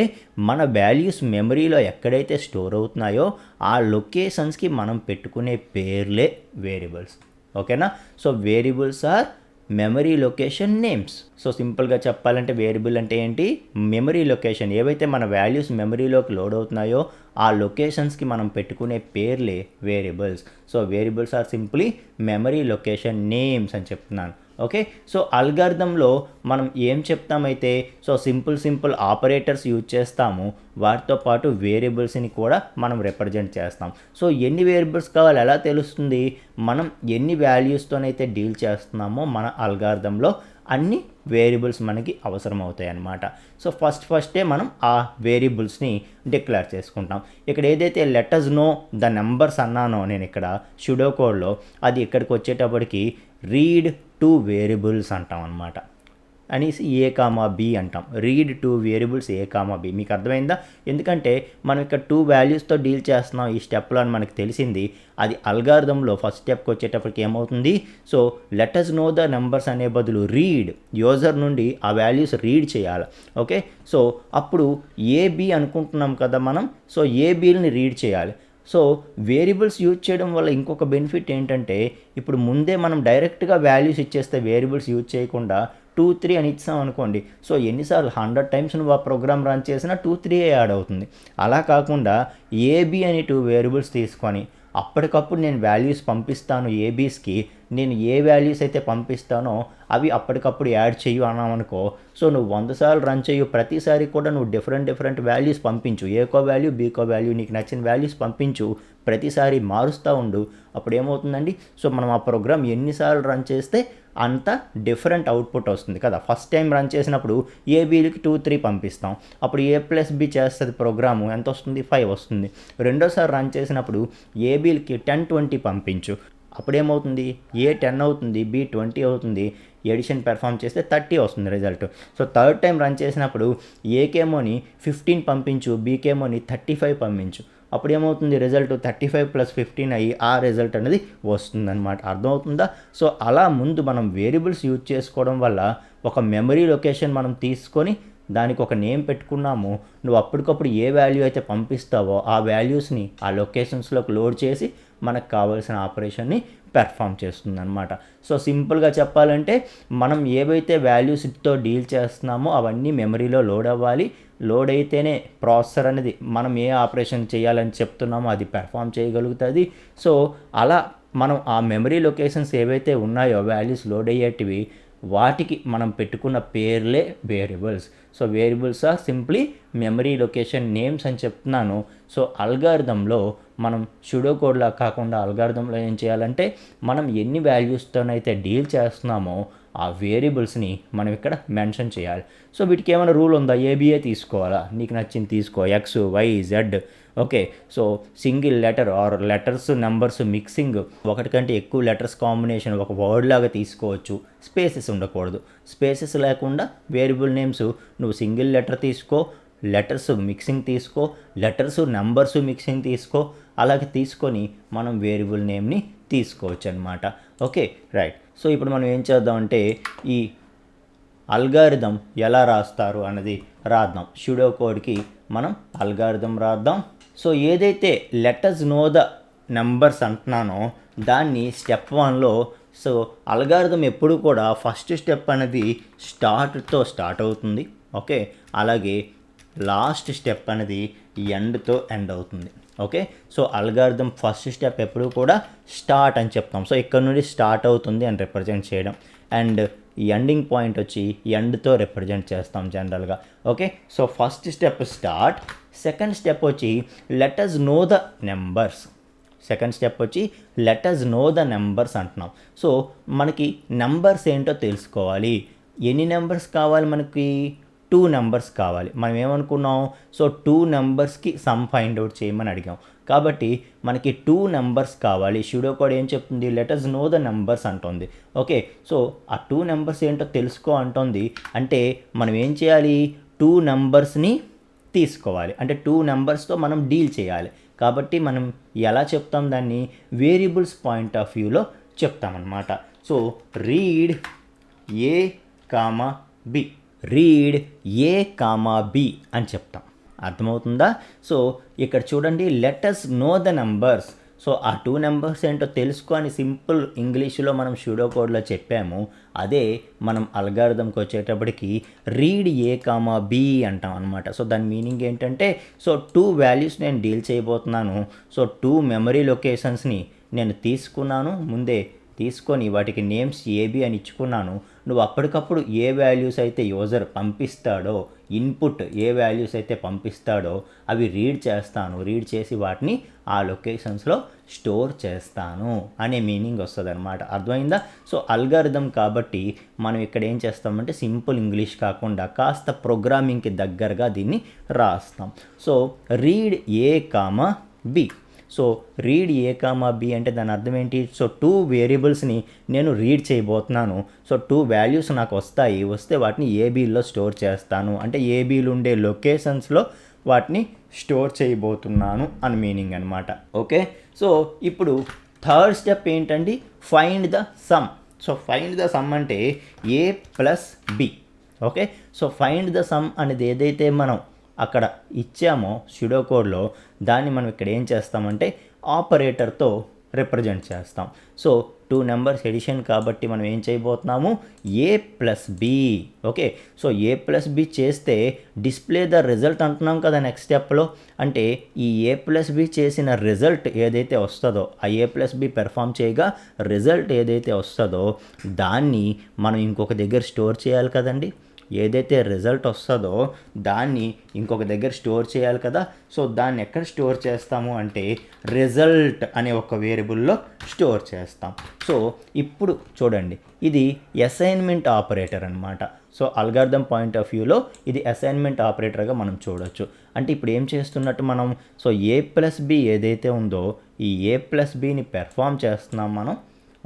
మన వాల్యూస్ మెమరీలో ఎక్కడైతే స్టోర్ అవుతున్నాయో ఆ లొకేషన్స్కి మనం పెట్టుకునే పేర్లే వేరియబుల్స్. ఓకేనా? So variables are memory location names. So సింపుల్గా చెప్పాలంటే వేరియబుల్ అంటే ఏంటి, మెమరీ లొకేషన్. ఏవైతే మన వాల్యూస్ మెమరీలోకి లోడ్ అవుతున్నాయో ఆ లొకేషన్స్కి మనం పెట్టుకునే పేర్లే variables. So variables are simply memory location names అని చెప్తున్నాను. ఓకే, సో అల్గారిథంలో మనం ఏం చెప్తామైతే సో సింపుల్ ఆపరేటర్స్ యూజ్ చేస్తాము. వాటితో పాటు వేరియబుల్స్ని కూడా మనం రిప్రజెంట్ చేస్తాం. సో ఎన్ని వేరియబుల్స్ కావాలి ఎలా తెలుస్తుంది, మనం ఎన్ని వాల్యూస్తోనైతే డీల్ చేస్తున్నామో మన అల్గారిథంలో అన్ని వేరియబుల్స్ మనకి అవసరం అవుతాయి అన్నమాట. సో ఫస్టే మనం ఆ వేరియబుల్స్ని డిక్లేర్ చేసుకుంటాం. ఇక్కడ ఏదైతే లెటర్స్ నో ద నెంబర్స్ అన్నానో నేను ఇక్కడ సుడో కోడ్లో, అది ఇక్కడికి వచ్చేటప్పటికి రీడ్ టు వేరియబుల్స్ అంటాం అన్నమాట. అనేసి A, B అంటాం. Read 2 variables A, B. మీకు అర్థమైందా? ఎందుకంటే మనం ఇక్కడ 2 వాల్యూస్తో డీల్ చేస్తున్నాం ఈ స్టెప్లో అని మనకు తెలిసింది. అది అల్గారిథంలో ఫస్ట్ స్టెప్కి వచ్చేటప్పటికి ఏమవుతుంది, so letters know the numbers అనే బదులు రీడ్, యూజర్ నుండి ఆ వాల్యూస్ రీడ్ చేయాలి. ఓకే, సో అప్పుడు AB అనుకుంటున్నాం కదా మనం, సో ABని రీడ్ చేయాలి. సో వేరియబుల్స్ యూజ్ చేయడం వల్ల ఇంకొక బెనిఫిట్ ఏంటంటే ఇప్పుడు ముందే మనం డైరెక్ట్గా వాల్యూస్ ఇచ్చేస్తే వేరియబుల్స్ యూజ్ చేయకుండా 2 3 అని ఇచ్చాం అనుకోండి, సో ఎన్నిసార్లు 100 టైమ్స్ నువ్వు ఆ ప్రోగ్రామ్ రన్ చేసినా 2 3 యాడ్ అవుతుంది. అలా కాకుండా ఏబి అని 2 వేరియబుల్స్ తీసుకొని అప్పటికప్పుడు నేను వాల్యూస్ పంపిస్తాను ఏబీస్కి, నేను ఏ వాల్యూస్ అయితే పంపిస్తానో అవి అప్పటికప్పుడు యాడ్ చేయు అన్నామనుకో, సో నువ్వు 100 సార్లు రన్ చేయు, ప్రతిసారి కూడా నువ్వు డిఫరెంట్ వాల్యూస్ పంపించు, ఏకో వాల్యూ బీకో వాల్యూ నీకు నచ్చిన వాల్యూస్ పంపించు, ప్రతిసారి మారుస్తూ ఉండు. అప్పుడు ఏమవుతుందండి, సో మనం ఆ ప్రోగ్రామ్ ఎన్నిసార్లు రన్ చేస్తే అంత డిఫరెంట్ అవుట్పుట్ వస్తుంది కదా. ఫస్ట్ టైం రన్ చేసినప్పుడు ఏబీలకి 2 3 పంపిస్తాం, అప్పుడు A+B చేస్తుంది ప్రోగ్రాము, ఎంత వస్తుంది 5 వస్తుంది. రెండోసారి రన్ చేసినప్పుడు ఏబీలకి 10 20 పంపించు, అప్పుడేమవుతుంది A 10 అవుతుంది, B 20 అవుతుంది, ఎడిషన్ పెర్ఫామ్ చేస్తే 30 వస్తుంది result. So third time run చేసినప్పుడు ఏకేమోని 15 పంపించు, బీకేమోని 35 పంపించు, అప్పుడు ఏమవుతుంది రిజల్ట్ 35 + 15 అయ్యి ఆ రిజల్ట్ అనేది వస్తుందన్నమాట. అర్థమవుతుందా? సో అలా ముందు మనం వేరియబుల్స్ యూజ్ చేసుకోవడం వల్ల ఒక మెమరీ లొకేషన్ మనం తీసుకొని దానికి ఒక నేమ్ పెట్టుకున్నాము, నువ్వు అప్పటికప్పుడు ఏ వాల్యూ అయితే పంపిస్తావో ఆ వాల్యూస్ని ఆ లొకేషన్స్లోకి లోడ్ చేసి మనకు కావాల్సిన ఆపరేషన్ని పెర్ఫామ్ చేస్తుంది అనమాట. సో సింపుల్గా చెప్పాలంటే మనం ఏవైతే వాల్యూస్తో డీల్ చేస్తున్నామో అవన్నీ మెమరీలో లోడ్ అవ్వాలి. లోడ్ అయితేనే ప్రాసెసర్ అనేది మనం ఏ ఆపరేషన్ చేయాలని చెప్తున్నామో అది పెర్ఫామ్ చేయగలుగుతుంది. సో అలా మనం ఆ మెమరీ లొకేషన్స్ ఏవైతే ఉన్నాయో వాల్యూస్ లోడ్ అయ్యేటివి వాటికి మనం పెట్టుకున్న పేర్లే variables. So variables are simply memory location names అని చెప్తున్నాను. సో అల్గారిథంలో మనం సుడో కోడ్లా కాకుండా అల్గారిథంలో ఏం చేయాలంటే మనం ఎన్ని వాల్యూస్తోనైతే డీల్ చేస్తున్నామో ఆ వేరియబుల్స్ని మనం ఇక్కడ మెన్షన్ చేయాలి. సో వీటికి ఏమైనా రూల్ ఉందా? ఏబిఏ తీసుకోవాలా, నీకు నచ్చింది తీసుకో, x y z. Okay, so single letter or letters numbers mixing, ఒకటి కంటే ఎక్కువ లెటర్స్ కాంబినేషన్ ఒక వర్డ్ లాగా తీసుకోవచ్చు. స్పేసెస్ ఉండకూడదు. స్పేసెస్ లేకుండా వేరియబుల్ నేమ్స్ నువ్వు సింగిల్ లెటర్ తీసుకో, లెటర్స్ మిక్సింగ్ తీసుకో, లెటర్స్ నెంబర్స్ మిక్సింగ్ తీసుకో, అలాగే తీసుకొని మనం వేరియబుల్ నేమ్ని తీసుకోవచ్చు అనమాట. Okay right. సో ఇప్పుడు మనం ఏం చేద్దామంటే ఈ అల్గారిథం ఎలా రాస్తారు అన్నది రాద్దాం. సుడో కోడ్కి మనం అల్గారిథం రాద్దాం. సో ఏదైతే లెటర్స్ నో ద నెంబర్స్ అంటున్నానో దాన్ని స్టెప్ 1లో, సో అల్గారిథం ఎప్పుడు కూడా ఫస్ట్ స్టెప్ అనేది స్టార్ట్తో స్టార్ట్ అవుతుంది. ఓకే, అలాగే లాస్ట్ స్టెప్ అనేది ఎండ్తో ఎండ్ అవుతుంది. Okay, so algorithm first step ఎప్పుడు కూడా స్టార్ట్ అని చెప్తాం. సో ఇక్కడ నుండి స్టార్ట్ అవుతుంది అని రిప్రజెంట్ చేయడం, అండ్ ఎండింగ్ పాయింట్ వచ్చి ఎండ్తో రిప్రజెంట్ చేస్తాం జనరల్గా. Okay, so first step start, second step వచ్చి let us know the numbers. Second step వచ్చి లెటర్స్ నో ద నెంబర్స్ అంటున్నాం. సో మనకి నెంబర్స్ ఏంటో తెలుసుకోవాలి. ఎన్ని నెంబర్స్ కావాలి మనకి? 2 నెంబర్స్ కావాలి. మనం ఏమనుకున్నాం? సో 2 నెంబర్స్కి సమ్ ఫైండ్ అవుట్ చేయమని అడిగాం. కాబట్టి మనకి 2 నెంబర్స్ కావాలి. సుడో కోడ్ ఏం చెప్తుంది? లెటర్స్ నో ద నెంబర్స్ అంటుంది. ఓకే, సో ఆ 2 నెంబర్స్ ఏంటో తెలుసుకో అంటుంది. అంటే మనం ఏం చేయాలి? 2 నెంబర్స్ని తీసుకోవాలి. అంటే 2 నెంబర్స్తో మనం డీల్ చేయాలి. కాబట్టి మనం ఎలా చెప్తాం దాన్ని? వేరియబుల్స్ పాయింట్ ఆఫ్ వ్యూలో చెప్తామన్నమాట. సో రీడ్ ఏ కామా బి, రీడ్ ఏ కామా బి అని చెప్తాం. అర్థమవుతుందా? సో ఇక్కడ చూడండి, let us know the numbers. So ఆ 2 నెంబర్స్ ఏంటో తెలుసుకొని సింపుల్ ఇంగ్లీష్లో మనం సుడో కోడ్లో చెప్పాము. అదే మనం అల్గారిథంకి వచ్చేటప్పటికి రీడ్ ఏ కామా బి అంటాం అనమాట. సో దాని మీనింగ్ ఏంటంటే, సో 2 వాల్యూస్ నేను డీల్ చేయబోతున్నాను. సో 2 మెమరీ లొకేషన్స్ని నేను తీసుకున్నాను, ముందే తీసుకొని వాటికి నేమ్స్ ఏబి అని ఇచ్చుకున్నాను. నువ్వు అప్పటికప్పుడు ఏ వాల్యూస్ అయితే యూజర్ పంపిస్తాడో, ఇన్పుట్ ఏ వాల్యూస్ అయితే పంపిస్తాడో అవి రీడ్ చేస్తాను. రీడ్ చేసి వాటిని ఆ లొకేషన్స్లో స్టోర్ చేస్తాను అనే మీనింగ్ వస్తుంది అనమాట. అర్థమైందా? సో అల్గారిథం కాబట్టి మనం ఇక్కడ ఏం చేస్తామంటే సింపుల్ ఇంగ్లీష్ కాకుండా కాస్త ప్రోగ్రామింగ్కి దగ్గరగా దీన్ని రాస్తాం. సో రీడ్ ఏ కామా బి. సో రీడ్ ఏ కామా బి అంటే దాని అర్థం ఏంటి? సో 2 వేరియబుల్స్ని నేను రీడ్ చేయబోతున్నాను. సో 2 వాల్యూస్ నాకు వస్తే వాటిని ఏబీలో స్టోర్ చేస్తాను. అంటే ఏబీలు ఉండే లొకేషన్స్లో వాటిని స్టోర్ చేయబోతున్నాను అని మీనింగ్ అనమాట. ఓకే, సో ఇప్పుడు థర్డ్ స్టెప్ ఏంటండి? Find the sum. So find the sum అంటే A plus B. Okay, so find the sum అనేది ఏదైతే మనం అక్కడ ఇచ్చామో సుడో కోడ్లో, దాన్ని మనం ఇక్కడ ఏం చేస్తామంటే ఆపరేటర్తో రిప్రజెంట్ చేస్తాం. సో టూ నెంబర్స్ ఎడిషన్ కాబట్టి మనం ఏం చేయబోతున్నాము ఏ ప్లస్ బి. ఓకే, సో ఏ ప్లస్ బి చేస్తే డిస్ప్లే ద రిజల్ట్ అంటున్నాం కదా నెక్స్ట్ స్టెప్లో. అంటే ఈ ఏ ప్లస్ బి చేసిన రిజల్ట్ ఏదైతే వస్తుందో, ఆ ఏ ప్లస్ బి పెర్ఫామ్ చేయగా రిజల్ట్ ఏదైతే వస్తుందో దాన్ని మనం ఇంకొక దగ్గర స్టోర్ చేయాలి కదండి. ఏదైతే రిజల్ట్ వస్తుందో దాన్ని ఇంకొక దగ్గర స్టోర్ చేయాలి కదా. సో దాన్ని ఎక్కడ స్టోర్ చేస్తాము అంటే రిజల్ట్ అనే ఒక వేరియబుల్లో స్టోర్ చేస్తాం. సో ఇప్పుడు చూడండి, ఇది అసైన్మెంట్ ఆపరేటర్ అనమాట. సో అల్గారిథం పాయింట్ ఆఫ్ వ్యూలో ఇది అసైన్మెంట్ ఆపరేటర్గా మనం చూడొచ్చు. అంటే ఇప్పుడు ఏం చేస్తున్నట్టు మనం, సో ఏ ప్లస్ బి ఏదైతే ఉందో ఈ ఏ ప్లస్ బిని పెర్ఫామ్ చేస్తున్నాం మనం.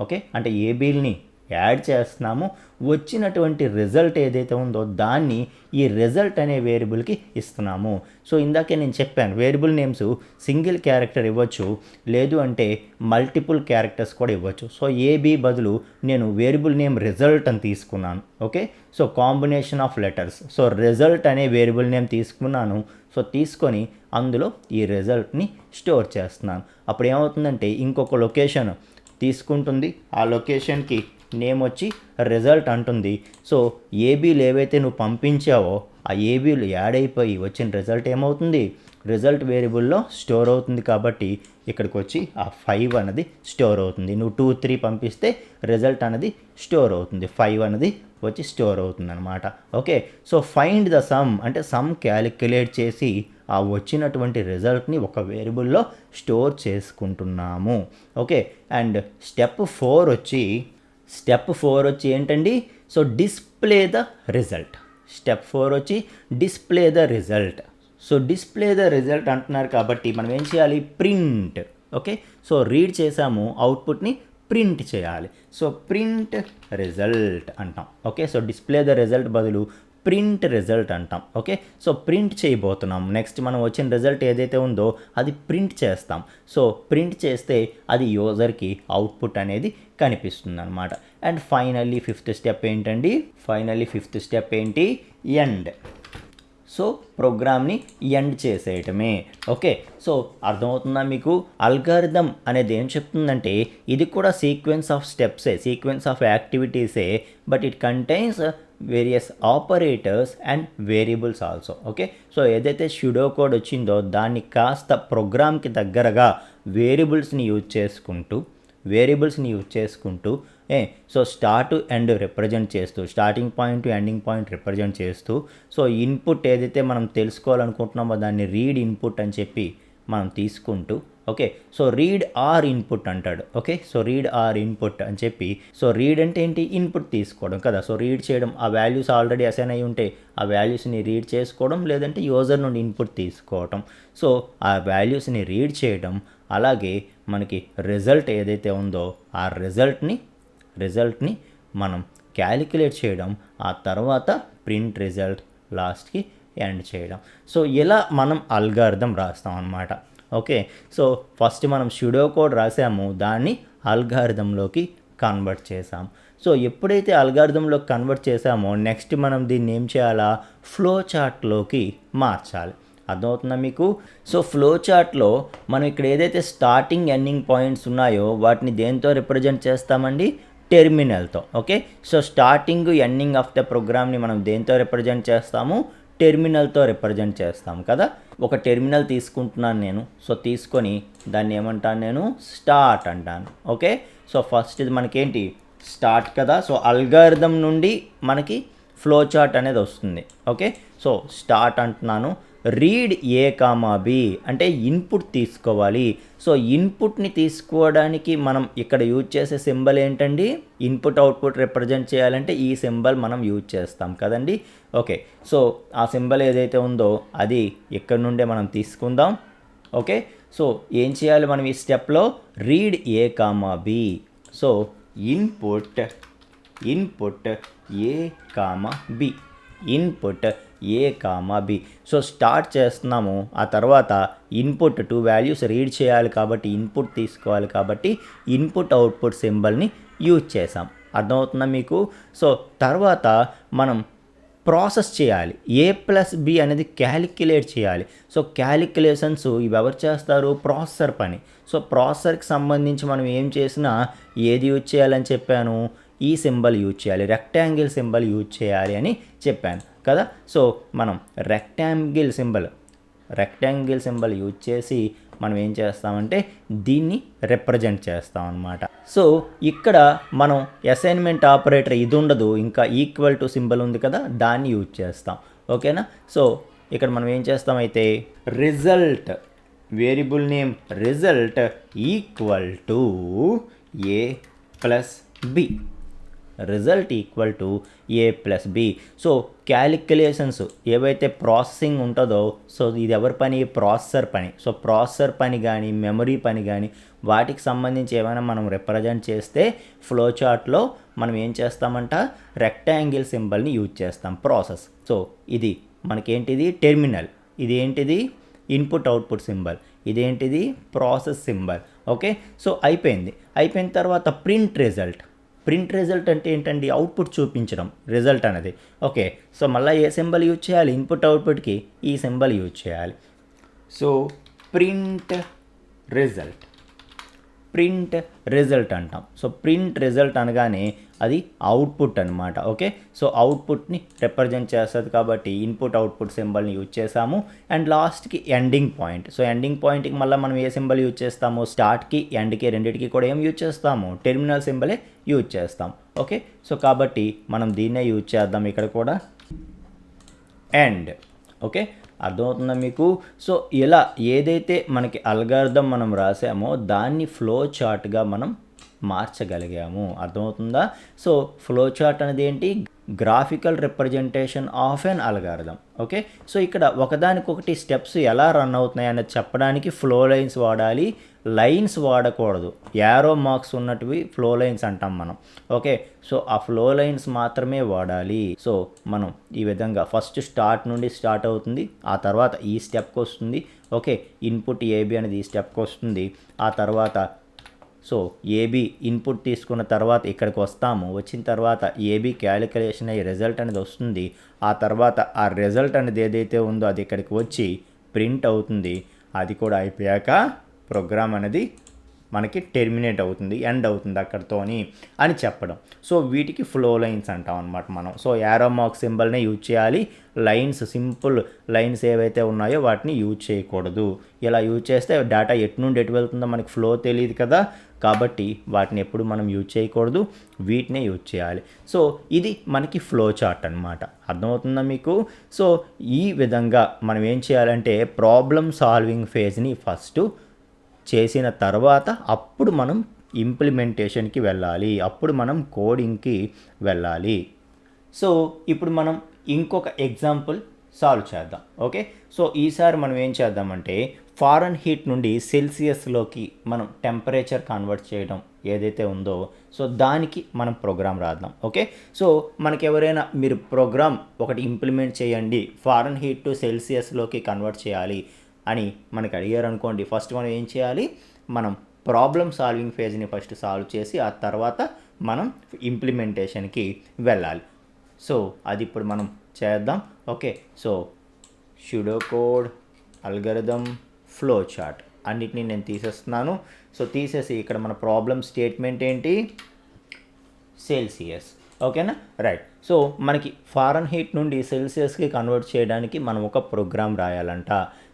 ఓకే, అంటే ఏబీని యాడ్ చేస్తున్నాము. వచ్చినటువంటి రిజల్ట్ ఏదైతే ఉందో దాన్ని ఈ రిజల్ట్ అనే వేరియబుల్కి ఇస్తున్నాము. సో ఇందాకే నేను చెప్పాను వేరియబుల్ నేమ్స్ సింగిల్ క్యారెక్టర్ ఇవ్వచ్చు, లేదు అంటే మల్టిపుల్ క్యారెక్టర్స్ కూడా ఇవ్వచ్చు. సో ఏబీ బదులు నేను వేరియబుల్ నేమ్ రిజల్ట్ అని తీసుకున్నాను. Okay, so combination of letters. So result అనే వేరియబుల్ నేమ్ తీసుకున్నాను. సో తీసుకొని అందులో ఈ రిజల్ట్ని స్టోర్ చేస్తున్నాను. అప్పుడు ఏమవుతుందంటే ఇంకొక లొకేషన్ తీసుకుంటుంది, ఆ లొకేషన్కి నేమ్ వచ్చి రిజల్ట్ అంటుంది. సో ఏబీలు ఏవైతే నువ్వు పంపించావో ఆ ఏబీలు యాడ్ అయిపోయి వచ్చిన రిజల్ట్ ఏమవుతుంది, రిజల్ట్ వేరియబుల్లో స్టోర్ అవుతుంది. కాబట్టి ఇక్కడికి వచ్చి ఆ 5 అన్నది స్టోర్ అవుతుంది. నువ్వు 2, 3 పంపిస్తే రిజల్ట్ అనేది స్టోర్ అవుతుంది, 5 అనేది వచ్చి స్టోర్ అవుతుంది అనమాట. Okay, so find the sum అంటే సమ్ క్యాలిక్యులేట్ చేసి ఆ వచ్చినటువంటి రిజల్ట్ని ఒక వేరియబుల్లో స్టోర్ చేసుకుంటున్నాము. ఓకే, అండ్ స్టెప్ 4 వచ్చి ఏంటండి, so display the result. Step 4 వచ్చి display the result. So display the result అంటున్నారు కాబట్టి మనం ఏం చేయాలి, ప్రింట్. ఓకే, సో రీడ్ చేసాము, అవుట్పుట్ని ప్రింట్ చేయాలి. సో ప్రింట్ రిజల్ట్ అంటాం. Okay, so display the result బదులు ప్రింట్ రిజల్ట్ అంటాం. ఓకే, సో ప్రింట్ చేయబోతున్నాం. నెక్స్ట్ మనం వచ్చిన రిజల్ట్ ఏదైతే ఉందో అది ప్రింట్ చేస్తాం. సో ప్రింట్ చేస్తే అది యూజర్కి అవుట్పుట్ అనేది కనిపిస్తుంది అనమాట. అండ్ ఫైనల్లీ ఫిఫ్త్ స్టెప్ ఏంటి, ఎండ్. సో ప్రోగ్రామ్ని ఎండ్ చేసేయటమే. ఓకే, సో అర్థమవుతుందా మీకు? అల్గారిథం అనేది ఏం చెప్తుందంటే ఇది కూడా సీక్వెన్స్ ఆఫ్ స్టెప్సే, సీక్వెన్స్ ఆఫ్ యాక్టివిటీసే, but it contains various operators and variables also. Okay, so ఏదైతే స్యూడో కోడ్ వచ్చిందో దాన్ని కాస్త ప్రోగ్రామ్కి దగ్గరగా వేరియబుల్స్ని యూజ్ చేసుకుంటూ సో స్టార్ట్ ఎండ్ రిప్రజెంట్ చేస్తూ, starting point ending point represent చేస్తూ, సో ఇన్పుట్ ఏదైతే మనం తెలుసుకోవాలనుకుంటున్నామో దాన్ని రీడ్ ఇన్పుట్ అని చెప్పి మనం తీసుకుంటూ, okay, so read or input అంటాడు. Okay, so read or input అని చెప్పి, సో రీడ్ అంటే ఏంటి, ఇన్పుట్ తీసుకోవడం కదా. సో రీడ్ చేయడం, ఆ వాల్యూస్ ఆల్రెడీ అసైన్ అయి ఉంటే ఆ వాల్యూస్ని రీడ్ చేసుకోవడం, లేదంటే యూజర్ నుండి ఇన్పుట్ తీసుకోవడం. సో ఆ వాల్యూస్ని రీడ్ చేయడం, అలాగే మనకి రిజల్ట్ ఏదైతే ఉందో ఆ రిజల్ట్ని మనం క్యాలిక్యులేట్ చేయడం, ఆ తర్వాత ప్రింట్ రిజల్ట్, లాస్ట్కి ఎండ్ చేయడం. సో ఇలా మనం అల్గారిథం రాస్తాం అన్నమాట. ఓకే, సో ఫస్ట్ మనం స్యూడో కోడ్ రాసాము, దాన్ని అల్గారిథంలోకి కన్వర్ట్ చేసాం. సో ఎప్పుడైతే అల్గారిథంలోకి కన్వర్ట్ చేసామో నెక్స్ట్ మనం దీన్ని ఏం చేయాలా, ఫ్లో చార్ట్లోకి మార్చాలి. అర్థమవుతుందా మీకు? సో ఫ్లో చార్ట్లో మనం ఇక్కడ ఏదైతే స్టార్టింగ్ ఎండింగ్ పాయింట్స్ ఉన్నాయో వాటిని దేంతో రిప్రజెంట్ చేస్తామండి, టెర్మినల్తో. Okay, so starting ending of the ప్రోగ్రామ్ని మనం దేంతో రిప్రజెంట్ చేస్తాము, టెర్మినల్తో రిప్రజెంట్ చేస్తాం కదా. ఒక టెర్మినల్ తీసుకుంటున్నాను నేను. సో తీసుకొని దాన్ని ఏమంటాను నేను, స్టార్ట్ అంటాను. ఓకే, సో ఫస్ట్ ఇది మనకేంటి, స్టార్ట్ కదా. సో అల్గారిథం నుండి మనకి ఫ్లో చార్ట్ అనేది వస్తుంది. ఓకే, సో స్టార్ట్ అంటున్నాను. రీడ్ ఏ కామా బి అంటే ఇన్పుట్ తీసుకోవాలి. సో ఇన్పుట్ని తీసుకోవడానికి మనం ఇక్కడ యూజ్ చేసే సింబల్ ఏంటండి, ఇన్పుట్ అవుట్పుట్ రిప్రజెంట్ చేయాలంటే ఈ సింబల్ మనం యూజ్ చేస్తాం కదండి. ఓకే, సో ఆ సింబల్ ఏదైతే ఉందో అది ఇక్కడ నుండే మనం తీసుకుందాం. ఓకే, సో ఏం చేయాలి మనం ఈ స్టెప్లో, read A comma b. So input a comma b, input a comma b. So start చేస్తున్నాము, ఆ తర్వాత ఇన్పుట్ 2 వాల్యూస్ రీడ్ చేయాలి కాబట్టి ఇన్పుట్ తీసుకోవాలి కాబట్టి ఇన్పుట్ అవుట్పుట్ సింబల్ని యూజ్ చేసాం. అర్థమవుతుందా మీకు? సో తర్వాత మనం ప్రాసెస్ చేయాలి. A+B అనేది క్యాలిక్యులేట్ చేయాలి. సో క్యాలిక్యులేషన్స్ ఇవి ఎవరు చేస్తారు? ప్రాసెసర్ పని. సో ప్రాసెసర్కి సంబంధించి మనం ఏం చేసినా ఏది యూజ్ చేయాలని చెప్పాను? ఈ సింబల్ యూజ్ చేయాలి, రెక్టాంగిల్ సింబల్ యూజ్ చేయాలి అని చెప్పాను కదా. సో మనం రెక్టాంగిల్ సింబల్ యూజ్ చేసి మనం ఏం చేస్తామంటే దీన్ని రిప్రజెంట్ చేస్తాం అన్నమాట. సో ఇక్కడ మనం అసైన్మెంట్ ఆపరేటర్ ఇది ఉండదు, ఇంకా ఈక్వల్ టు సింబల్ ఉంది కదా, దాన్ని యూజ్ చేస్తాం. ఓకేనా. సో ఇక్కడ మనం ఏం చేస్తామైతే result, variable name result equal to A+B, result equal to A+B. So calculations ఏవైతే ప్రాసెసింగ్ ఉంటుందో, సో ఇది ఎవరి పని? ప్రాసెసర్ పని. సో ప్రాసెసర్ పని కానీ మెమరీ పని కానీ వాటికి సంబంధించి ఏమైనా మనం రిప్రజెంట్ చేస్తే ఫ్లో చార్ట్లో మనం ఏం చేస్తామంట? రెక్టాంగిల్ సింబల్ని యూజ్ చేస్తాం ప్రాసెస్. సో ఇది మనకేంటిది? టెర్మినల్. ఇది ఏంటిది? Input output symbol. ఇదేంటిది? Process symbol. ఓకే. సో అయిపోయిన తర్వాత ప్రింట్ రిజల్ట్ అంటే ఏంటండి? అవుట్పుట్ చూపించడం రిజల్ట్ అనేది. ఓకే. సో మళ్ళీ ఏ సింబల్ యూజ్ చేయాలి? ఇన్పుట్ అవుట్పుట్కి ఈ సింబల్ యూజ్ చేయాలి. సో ప్రింట్ రిజల్ట్ అంటాం. సో ప్రింట్ రిజల్ట్ అనగానే అది అవుట్పుట్ అనమాట. ఓకే. సో అవుట్పుట్ని రిప్రజెంట్ చేస్తుంది కాబట్టి ఇన్పుట్ అవుట్పుట్ సింబల్ని యూజ్ చేసాము. అండ్ లాస్ట్కి ఎండింగ్ పాయింట్. సో ఎండింగ్ పాయింట్కి మళ్ళీ మనం ఏ సింబల్ యూజ్ చేస్తాము? స్టార్ట్కి ఎండ్కి రెండింటికి కూడా ఏం యూజ్ చేస్తాము? టెర్మినల్ సింబలే యూజ్ చేస్తాం. ఓకే. సో కాబట్టి మనం దీన్నే యూజ్ చేద్దాం ఇక్కడ కూడా, ఎండ్. ఓకే. అర్థమవుతుందా మీకు? సో ఇలా ఏదైతే మనకి అల్గారిథం మనం రాసామో దాన్ని ఫ్లో చార్ట్గా మనం మార్చగలిగాము. అర్థమవుతుందా? సో ఫ్లో చార్ట్ అనేది ఏంటి? Graphical representation of an algorithm. Okay. So ఇక్కడ ఒకదానికొకటి స్టెప్స్ ఎలా రన్ అవుతున్నాయి అనేది చెప్పడానికి ఫ్లో లైన్స్ వాడాలి, లైన్స్ వాడకూడదు. యారో మార్క్స్ ఉన్నటివి ఫ్లో లైన్స్ అంటాం మనం. ఓకే. సో ఆ ఫ్లో లైన్స్ మాత్రమే వాడాలి. సో మనం ఈ విధంగా ఫస్ట్ స్టార్ట్ నుండి స్టార్ట్ అవుతుంది, ఆ తర్వాత ఈ స్టెప్కి వస్తుంది. ఓకే. ఇన్పుట్ AB అనేది ఈ స్టెప్కి వస్తుంది. ఆ తర్వాత సో AB ఇన్పుట్ తీసుకున్న తర్వాత ఇక్కడికి వస్తాము. వచ్చిన తర్వాత AB క్యాలిక్యులేషన్ అయ్యి రిజల్ట్ అనేది వస్తుంది. ఆ తర్వాత ఆ రిజల్ట్ అనేది ఏదైతే ఉందో అది ఇక్కడికి వచ్చి ప్రింట్ అవుతుంది. అది కూడా అయిపోయాక ప్రోగ్రామ్ అనేది మనకి టెర్మినేట్ అవుతుంది, ఎండ్ అవుతుంది అక్కడితోని అని చెప్పడం. సో వీటికి ఫ్లో లైన్స్ అంటాం అనమాట మనం. సో యారో మార్క్ సింబల్నే యూజ్ చేయాలి. లైన్స్, సింపుల్ లైన్స్ ఏవైతే ఉన్నాయో వాటిని యూజ్ చేయకూడదు. ఇలా యూజ్ చేస్తే డేటా ఎటు నుండి ఎటు వెళ్తుందో మనకి ఫ్లో తెలియదు కదా, కాబట్టి వాటిని ఎప్పుడు మనం యూజ్ చేయకూడదు, వీటినే యూజ్ చేయాలి. సో ఇది మనకి ఫ్లో చార్ట్ అనమాట. అర్థమవుతుందా మీకు? సో ఈ విధంగా మనం ఏం చేయాలంటే ప్రాబ్లమ్ సాల్వింగ్ ఫేజ్ని ఫస్ట్ చేసిన తర్వాత అప్పుడు మనం ఇంప్లిమెంటేషన్కి వెళ్ళాలి, అప్పుడు మనం కోడింగ్కి వెళ్ళాలి. సో ఇప్పుడు మనం ఇంకొక ఎగ్జాంపుల్ సాల్వ్ చేద్దాం. ఓకే. సో ఈసారి మనం ఏం చేద్దామంటే ఫారెన్ హీట్ నుండి సెల్సియస్లోకి మనం టెంపరేచర్ కన్వర్ట్ చేయడం ఏదైతే ఉందో సో దానికి మనం ప్రోగ్రామ్ రాద్దాం. ఓకే. సో మనకి ఎవరైనా మీరు ప్రోగ్రామ్ ఒకటి ఇంప్లిమెంట్ చేయండి, ఫారెన్ హీట్ టు సెల్సియస్లోకి కన్వర్ట్ చేయాలి అని మనకి అడిగారు అనుకోండి, ఫస్ట్ మనం ఏం చేయాలి? మనం ప్రాబ్లమ్ సాల్వింగ్ ఫేజ్ని ఫస్ట్ సాల్వ్ చేసి ఆ తర్వాత మనం ఇంప్లిమెంటేషన్కి వెళ్ళాలి. సో అది ఇప్పుడు మనం చేద్దాం. Okay. So pseudocode algorithm flow chart అన్నిటినీ నేను తీసేస్తున్నాను. సో తీసేసి ఇక్కడ మన ప్రాబ్లమ్ స్టేట్మెంట్ ఏంటి? సెల్సియస్. ఓకేనా? రైట్. సో మనకి ఫారెన్ హీట్ నుండి సెల్సియస్కి కన్వర్ట్ చేయడానికి మనం ఒక ప్రోగ్రామ్ రాయాలంట.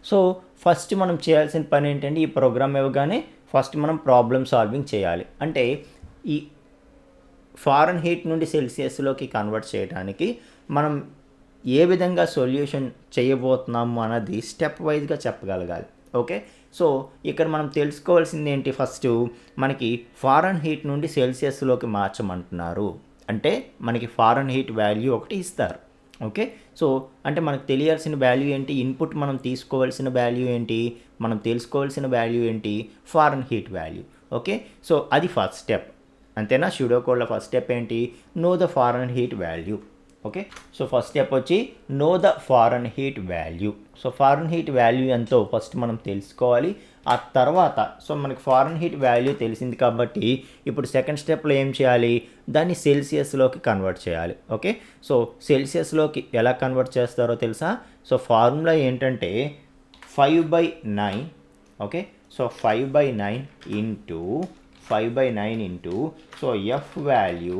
సో ఫస్ట్ మనం చేయాల్సిన పని ఏంటంటే ఈ ప్రోగ్రామ్ ఇవ్వగానే ఫస్ట్ మనం ప్రాబ్లమ్ సాల్వింగ్ చేయాలి. అంటే ఈ ఫారెన్ హీట్ నుండి సెల్సియస్లోకి కన్వర్ట్ చేయడానికి మనం ఏ విధంగా సొల్యూషన్ చేయబోతున్నాము అన్నది స్టెప్ వైజ్గా చెప్పగలగాలి. ఓకే. సో ఇక్కడ మనం తెలుసుకోవాల్సింది ఏంటి? ఫస్ట్ మనకి ఫారెన్ హీట్ నుండి సెల్సియస్లోకి మార్చమంటున్నారు అంటే మనకి ఫారెన్ హీట్ వాల్యూ ఒకటి ఇస్తారు. ఓకే. సో అంటే మనకు తెలియాల్సిన వాల్యూ ఏంటి? ఇన్పుట్ మనం తీసుకోవాల్సిన వాల్యూ ఏంటి? మనం తెలుసుకోవాల్సిన వాల్యూ ఏంటి? Fahrenheit value. Okay. So అది ఫస్ట్ స్టెప్, అంతేనా? స్యూడోకోడ్లో ఫస్ట్ స్టెప్ ఏంటి? Know the Fahrenheit value. Okay. So first step వచ్చి know the Fahrenheit value. So Fahrenheit value ఎంతో ఫస్ట్ మనం తెలుసుకోవాలి. ఆ తర్వాత సో మనకి ఫారెన్ హీట్ వాల్యూ తెలిసింది కాబట్టి ఇప్పుడు సెకండ్ స్టెప్లో ఏం చేయాలి, దాన్ని సెల్సియస్లోకి కన్వర్ట్ చేయాలి. ఓకే, సో సెల్సియస్లోకి ఎలా కన్వర్ట్ చేస్తారో తెలుసా? సో ఫార్ములా ఏంటంటే 5/9. Okay, so 5/9 into 5/9 into so F value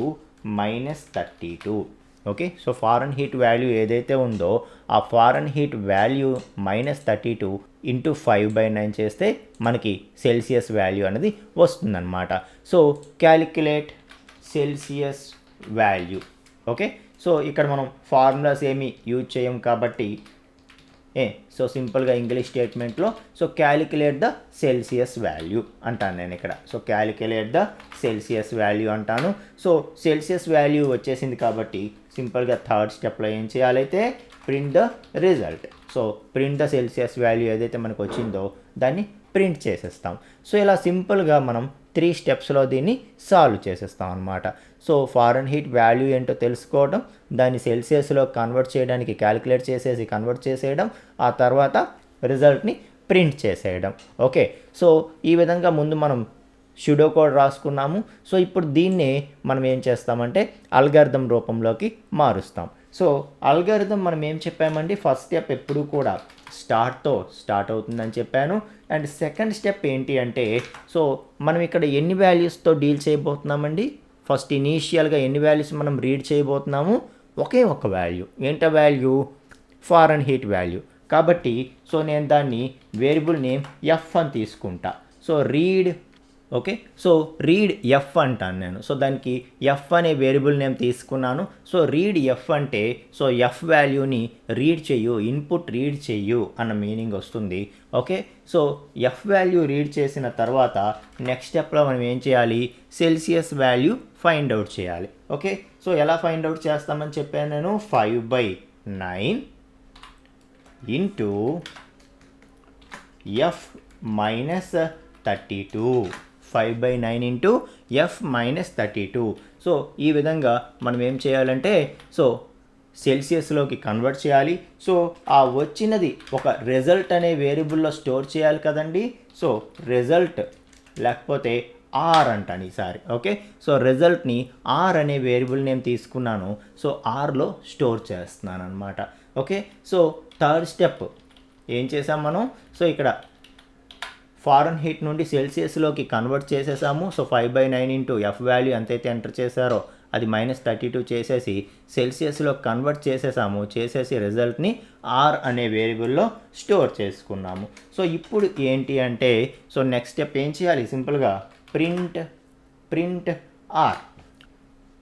-32. Okay, so Fahrenheit value ఏదైతే ఉందో ఆ ఫారెన్ హీట్ వాల్యూ -32 ఇంటూ 5/9 చేస్తే మనకి సెల్సియస్ వాల్యూ అనేది వస్తుందన్నమాట. So calculate Celsius value. Okay, so ఇక్కడ మనం ఫార్ములాస్ ఏమీ యూజ్ చేయం కాబట్టి సో సింపుల్గా ఇంగ్లీష్ స్టేట్మెంట్లో so calculate the Celsius value అంటాను నేను ఇక్కడ. So calculate the Celsius value అంటాను. సో సెల్సియస్ వాల్యూ వచ్చేసింది కాబట్టి సింపుల్గా థర్డ్ స్టెప్లో ఏం చేయాలైతే print the result. So print the Celsius value ఏదైతే మనకు వచ్చిందో దాన్ని ప్రింట్ చేసేస్తాం. సో ఇలా సింపుల్గా మనం 3 స్టెప్స్లో దీన్ని సాల్వ్ చేసేస్తాం అనమాట. సో ఫారెన్ హీట్ వాల్యూ ఏంటో తెలుసుకోవడం, దాన్ని సెల్సియస్లో కన్వర్ట్ చేయడానికి క్యాలిక్యులేట్ చేసేసి కన్వర్ట్ చేసేయడం, ఆ తర్వాత రిజల్ట్ని ప్రింట్ చేసేయడం. ఓకే, సో ఈ విధంగా ముందు మనం షుడో కోడ్ రాసుకున్నాము. సో ఇప్పుడు దీన్నే మనం ఏం చేస్తామంటే అల్గారిథం రూపంలోకి మారుస్తాం. సో అల్గారిథం మనం ఏం చెప్పామండి, ఫస్ట్ స్టెప్ ఎప్పుడు కూడా స్టార్ట్తో స్టార్ట్ అవుతుందని చెప్పాను. అండ్ సెకండ్ స్టెప్ ఏంటి అంటే సో మనం ఇక్కడ ఎన్ని వాల్యూస్తో డీల్ చేయబోతున్నామండి, ఫస్ట్ ఇనీషియల్గా ఎన్ని వాల్యూస్ మనం రీడ్ చేయబోతున్నాము, ఒకే ఒక వాల్యూ. ఏంట వాల్యూ? Foreign heat value. కాబట్టి సో నేను దాన్ని వేరియబుల్ నేమ్ ఎఫ్ అని తీసుకుంటా. So read, okay, so read F అంటాను నేను. సో దానికి ఎఫ్ అనే వేరియబుల్ నేమ్ తీసుకున్నాను. సో రీడ్ ఎఫ్ అంటే సో ఎఫ్ వాల్యూని రీడ్ చెయ్యు, ఇన్పుట్ రీడ్ చెయ్యు అన్న మీనింగ్ వస్తుంది. Okay, so F value read చేసిన తర్వాత నెక్స్ట్ స్టెప్లో మనం ఏం చేయాలి, సెల్సియస్ వాల్యూ ఫైండ్ అవుట్ చేయాలి. ఓకే, సో ఎలా ఫైండ్ అవుట్ చేస్తామని చెప్పాను నేను, 5/9 into F -32. 5/9 into F -32. So ఈ విధంగా మనం ఏం చేయాలంటే సో సెల్సియస్లోకి కన్వర్ట్ చేయాలి. సో ఆ వచ్చినది ఒక రిజల్ట్ అనే వేరియబుల్లో స్టోర్ చేయాలి కదండి. సో రిజల్ట్ లేకపోతే ఆర్ అంటాను ఈసారి. ఓకే, సో రిజల్ట్ని ఆర్ అనే వేరియబుల్ నేమ్ తీసుకున్నాను. సో ఆర్లో స్టోర్ చేస్తున్నాను అనమాట. ఓకే, సో థర్డ్ స్టెప్ ఏం చేసాం మనం, సో ఇక్కడ ఫారెన్ హీట్ నుండి సెల్సియస్లోకి కన్వర్ట్ చేసేసాము. సో 5/9 ఇంటూ ఎఫ్ వాల్యూ ఎంతైతే ఎంటర్ చేశారో అది -32 చేసేసి సెల్సియస్లో కన్వర్ట్ చేసేసాము. చేసేసి రిజల్ట్ని ఆర్ అనే వేరియబుల్లో స్టోర్ చేసుకున్నాము. సో ఇప్పుడు ఏంటి అంటే సో నెక్స్ట్ స్టెప్ ఏం చేయాలి, సింపుల్గా ప్రింట్ ఆర్.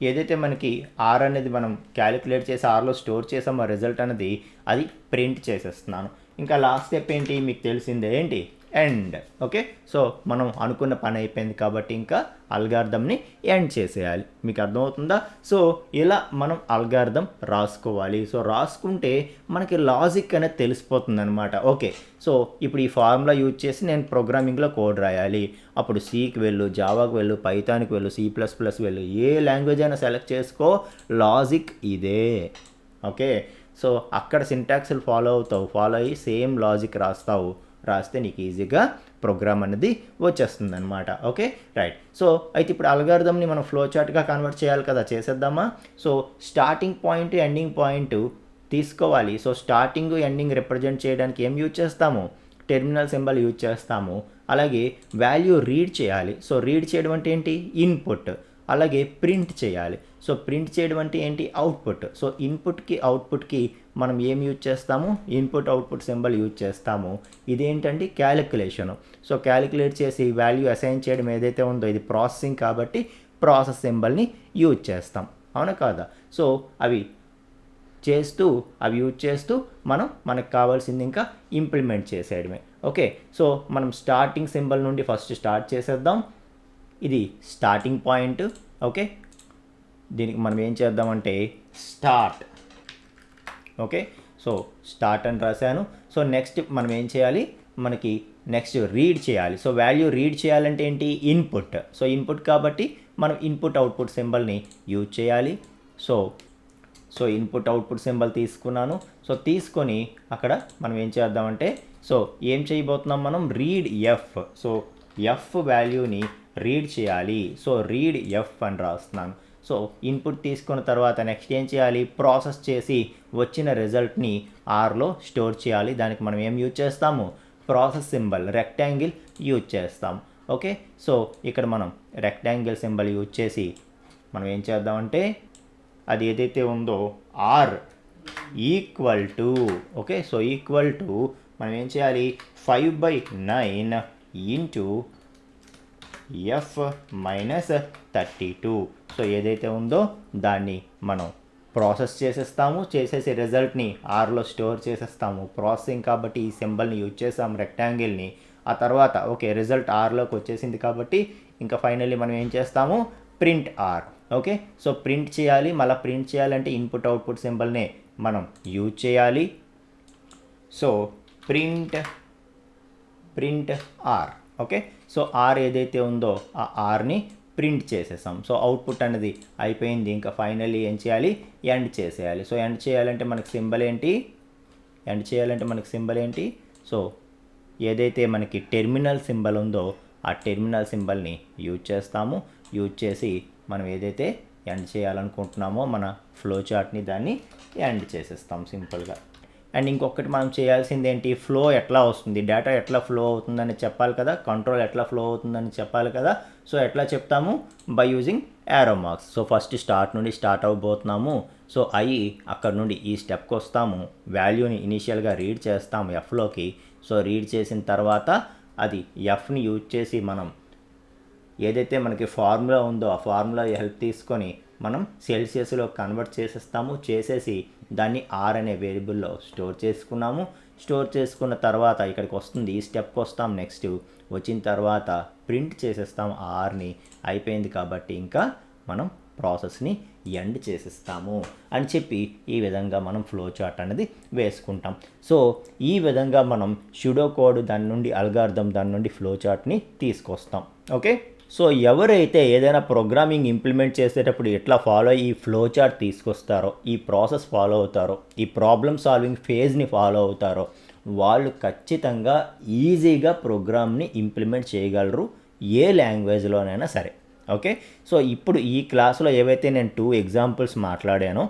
ఏదైతే మనకి ఆర్ అనేది మనం క్యాలిక్యులేట్ చేసి ఆర్లో స్టోర్ చేసామో ఆ రిజల్ట్ అనేది అది ప్రింట్ చేసేస్తున్నాను. ఇంకా లాస్ట్ స్టెప్ ఏంటి మీకు తెలిసిందే, ఏంటి, ఎండ్. ఓకే, సో మనం అనుకున్న పని అయిపోయింది కాబట్టి ఇంకా అల్గారిథంని ఎండ్ చేసేయాలి. మీకు అర్థమవుతుందా? సో ఇలా మనం అల్గారిథం రాసుకోవాలి. సో రాసుకుంటే మనకి లాజిక్ అనేది తెలిసిపోతుంది అనమాట. ఓకే, సో ఇప్పుడు ఈ ఫార్ములా యూజ్ చేసి నేను ప్రోగ్రామింగ్లో కోడ్ రాయాలి. అప్పుడు సికి వెళ్ళు, జావాకి వెళ్ళు, పైథాన్కి వెళ్ళు, C++ వెళ్ళు, ఏ లాంగ్వేజ్ అయినా సెలెక్ట్ చేసుకో, లాజిక్ ఇదే. ఓకే, సో అక్కడ సింటాక్స్లు ఫాలో అయ్యి సేమ్ లాజిక్ రాస్తే నీకు ఈజీగా ప్రోగ్రామ్ అనేది వచ్చేస్తుంది అనమాట. Okay, right. సో అయితే ఇప్పుడు అల్గారిథంని మనం ఫ్లో చార్ట్గా కన్వర్ట్ చేయాలి కదా, చేసేద్దామా? So starting point ending point తీసుకోవాలి. సో స్టార్టింగ్ ఎండింగ్ రిప్రజెంట్ చేయడానికి ఏం యూజ్ చేస్తాము, టెర్మినల్ సింబల్ యూజ్ చేస్తాము. అలాగే వాల్యూ రీడ్ చేయాలి. సో రీడ్ చేయడం అంటే ఏంటి, ఇన్పుట్. అలాగే ప్రింట్ చేయాలి. సో ప్రింట్ చేయడం అంటే ఏంటి, అవుట్పుట్. సో ఇన్పుట్కి అవుట్పుట్కి మనం ఏం యూజ్ చేస్తాము, ఇన్పుట్ అవుట్పుట్ సింబల్ యూజ్ చేస్తాము. ఇదేంటంటే క్యాలిక్యులేషను. సో క్యాలిక్యులేట్ చేసి వాల్యూ అసైన్ చేయడం ఏదైతే ఉందో ఇది ప్రాసెసింగ్ కాబట్టి ప్రాసెస్ సింబల్ని యూజ్ చేస్తాం, అవునా కాదా? సో అవి యూజ్ చేస్తూ మనకు కావాల్సింది ఇంకా ఇంప్లిమెంట్ చేసేయడమే. ఓకే, సో మనం స్టార్టింగ్ సింబల్ నుండి ఫస్ట్ స్టార్ట్ చేసేద్దాం. ఇది స్టార్టింగ్ పాయింట్. ఓకే, దీనికి మనం ఏం చేద్దామంటే స్టార్ట్. ఓకే, సో స్టార్ట్ అని రాశాను. సో నెక్స్ట్ మనం ఏం చేయాలి, మనకి నెక్స్ట్ రీడ్ చేయాలి. సో వాల్యూ రీడ్ చేయాలంటే ఏంటి, ఇన్పుట్. సో ఇన్పుట్ కాబట్టి మనం ఇన్పుట్ అవుట్పుట్ సింబల్ని యూజ్ చేయాలి. సో ఇన్పుట్ అవుట్పుట్ సింబల్ తీసుకున్నాను. సో తీసుకొని అక్కడ మనం ఏం చేద్దామంటే సో ఏం చేయబోతున్నాం మనం, రీడ్ ఎఫ్. సో ఎఫ్ వాల్యూని రీడ్ చేయాలి. సో రీడ్ ఎఫ్ అని రాస్తున్నాను. సో ఇన్పుట్ తీసుకున్న తర్వాత నెక్స్ట్ ఏం చేయాలి, ప్రాసెస్ చేసి వచ్చిన రిజల్ట్ని ఆర్లో స్టోర్ చేయాలి. దానికి మనం ఏం యూజ్ చేస్తాము, ప్రాసెస్ సింబల్ రెక్టాంగిల్ యూజ్ చేస్తాం. ఓకే, సో ఇక్కడ మనం రెక్టాంగిల్ సింబల్ యూజ్ చేసి మనం ఏం చేద్దామంటే అది ఏదైతే ఉందో r equal to, okay, so equal to మనం ఏం చేయాలి, 5/9 ఇంటూ ఎఫ్ మైనస్ 32. సో ఏదైతే ఉందో దాన్ని మనం ప్రాసెస్ చేసేస్తాము, చేసేసి రిజల్ట్ని ఆర్లో స్టోర్ చేసేస్తాము. ప్రాసెసింగ్ కాబట్టి ఈ సింబల్ని యూజ్ చేసాము రెక్టాంగిల్ని. ఆ తర్వాత ఓకే రిజల్ట్ ఆర్లోకి వచ్చేసింది కాబట్టి ఇంకా ఫైనల్లీ మనం ఏం చేస్తాము, print r. Okay, so print చేయాలి. మళ్ళీ ప్రింట్ చేయాలంటే ఇన్పుట్ అవుట్పుట్ సింబల్నే మనం యూజ్ చేయాలి. So print r. Okay, so r ఏదైతే ఉందో ఆ ఆర్ని ప్రింట్ చేసేసాం. సో అవుట్పుట్ అనేది అయిపోయింది. ఇంకా ఫైనల్లీ ఏం చేయాలి, ఎండ్ చేసేయాలి. సో ఎండ్ చేయాలంటే మనకి సింబల్ ఏంటి, ఎండ్ చేయాలంటే మనకి సింబల్ ఏంటి, సో ఏదైతే మనకి టెర్మినల్ సింబల్ ఉందో ఆ టెర్మినల్ సింబల్ని యూజ్ చేస్తాము. యూజ్ చేసి మనం ఏదైతే ఎండ్ చేయాలనుకుంటున్నామో మన ఫ్లో చార్ట్ని దాన్ని ఎండ్ చేసేస్తాం సింపుల్గా. అండ్ ఇంకొకటి మనం చేయాల్సింది ఏంటి, ఫ్లో ఎట్లా వస్తుంది, డేటా ఎట్లా ఫ్లో అవుతుందని చెప్పాలి కదా, కంట్రోల్ ఎట్లా ఫ్లో అవుతుందని చెప్పాలి కదా. సో ఎట్లా చెప్తాము, by using arrow marks. So first start నుండి స్టార్ట్ అవ్వబోతున్నాము. సో అక్కడ నుండి ఈ స్టెప్కి వస్తాము, వాల్యూని ఇనీషియల్గా రీడ్ చేస్తాము ఎఫ్లోకి. సో రీడ్ చేసిన తర్వాత అది ఎఫ్ని యూజ్ చేసి మనం ఏదైతే మనకి ఫార్ములా ఉందో ఆ ఫార్ములా హెల్ప్ తీసుకొని మనం సెల్సియస్లో కన్వర్ట్ చేసేస్తాము. చేసేసి దాన్ని ఆర్ అనే వేరియబుల్లో స్టోర్ చేసుకున్నాము. స్టోర్ చేసుకున్న తర్వాత ఇక్కడికి వస్తుంది, ఈ స్టెప్కి వస్తాం. నెక్స్ట్ వచ్చిన తర్వాత ప్రింట్ చేసేస్తాం ఆర్ని. అయిపోయింది కాబట్టి ఇంకా మనం ప్రాసెస్ని ఎండ్ చేసేస్తాము అని చెప్పి ఈ విధంగా మనం ఫ్లో చార్ట్ అనేది వేసుకుంటాం. సో ఈ విధంగా మనం షుడో కోడ్ దాని నుండి అల్గారిథం దాని నుండి ఫ్లో చార్ట్ని తీసుకొస్తాం. ఓకే, సో ఎవరైతే ఏదైనా ప్రోగ్రామింగ్ ఇంప్లిమెంట్ చేసేటప్పుడు ఎట్లా ఫాలో ఈ ఫ్లో చార్ట్ తీసుకొస్తారో, ఈ ప్రాసెస్ ఫాలో అవుతారో, ఈ ప్రాబ్లమ్ సాల్వింగ్ ఫేజ్ని ఫాలో అవుతారో వాళ్ళు ఖచ్చితంగా ఈజీగా ప్రోగ్రామ్ని ఇంప్లిమెంట్ చేయగలరు ఏ లాంగ్వేజ్లోనైనా సరే. ఓకే, సో ఇప్పుడు ఈ క్లాస్లో ఏవైతే నేను 2 ఎగ్జాంపుల్స్ మాట్లాడానో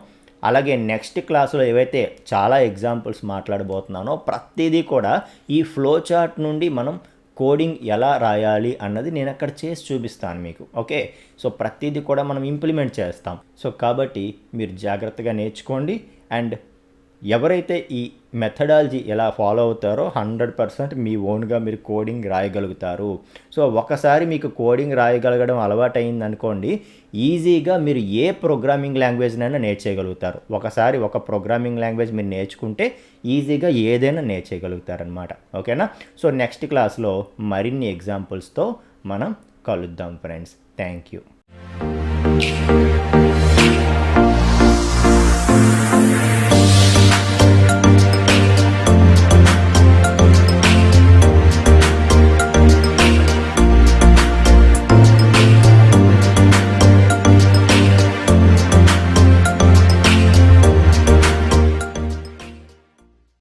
అలాగే నెక్స్ట్ క్లాస్లో ఏవైతే చాలా ఎగ్జాంపుల్స్ మాట్లాడబోతున్నానో ప్రతిదీ కూడా ఈ ఫ్లో చార్ట్ నుండి మనం కోడింగ్ ఎలా రాయాలి అన్నది నేను అక్కడ చేసి చూపిస్తాను మీకు. ఓకే, సో ప్రతిదీ కూడా మనం ఇంప్లిమెంట్ చేస్తాం. సో కాబట్టి మీరు జాగ్రత్తగా నేర్చుకోండి. అండ్ ఎవరైతే ఈ మెథడాలజీ ఎలా ఫాలో అవుతారో 100% మీ ఓన్గా మీరు కోడింగ్ రాయగలుగుతారు. సో ఒకసారి మీకు కోడింగ్ రాయగలగడం అలవాటు అయింది అనుకోండి, ఈజీగా మీరు ఏ ప్రోగ్రామింగ్ లాంగ్వేజ్నైనా నేర్చేయగలుగుతారు. ఒకసారి ఒక ప్రోగ్రామింగ్ లాంగ్వేజ్ మీరు నేర్చుకుంటే ఈజీగా ఏదైనా నేర్చేయగలుగుతారనమాట. ఓకేనా, సో నెక్స్ట్ క్లాస్లో మరిన్ని ఎగ్జాంపుల్స్తో మనం కలుద్దాం ఫ్రెండ్స్. Thank you.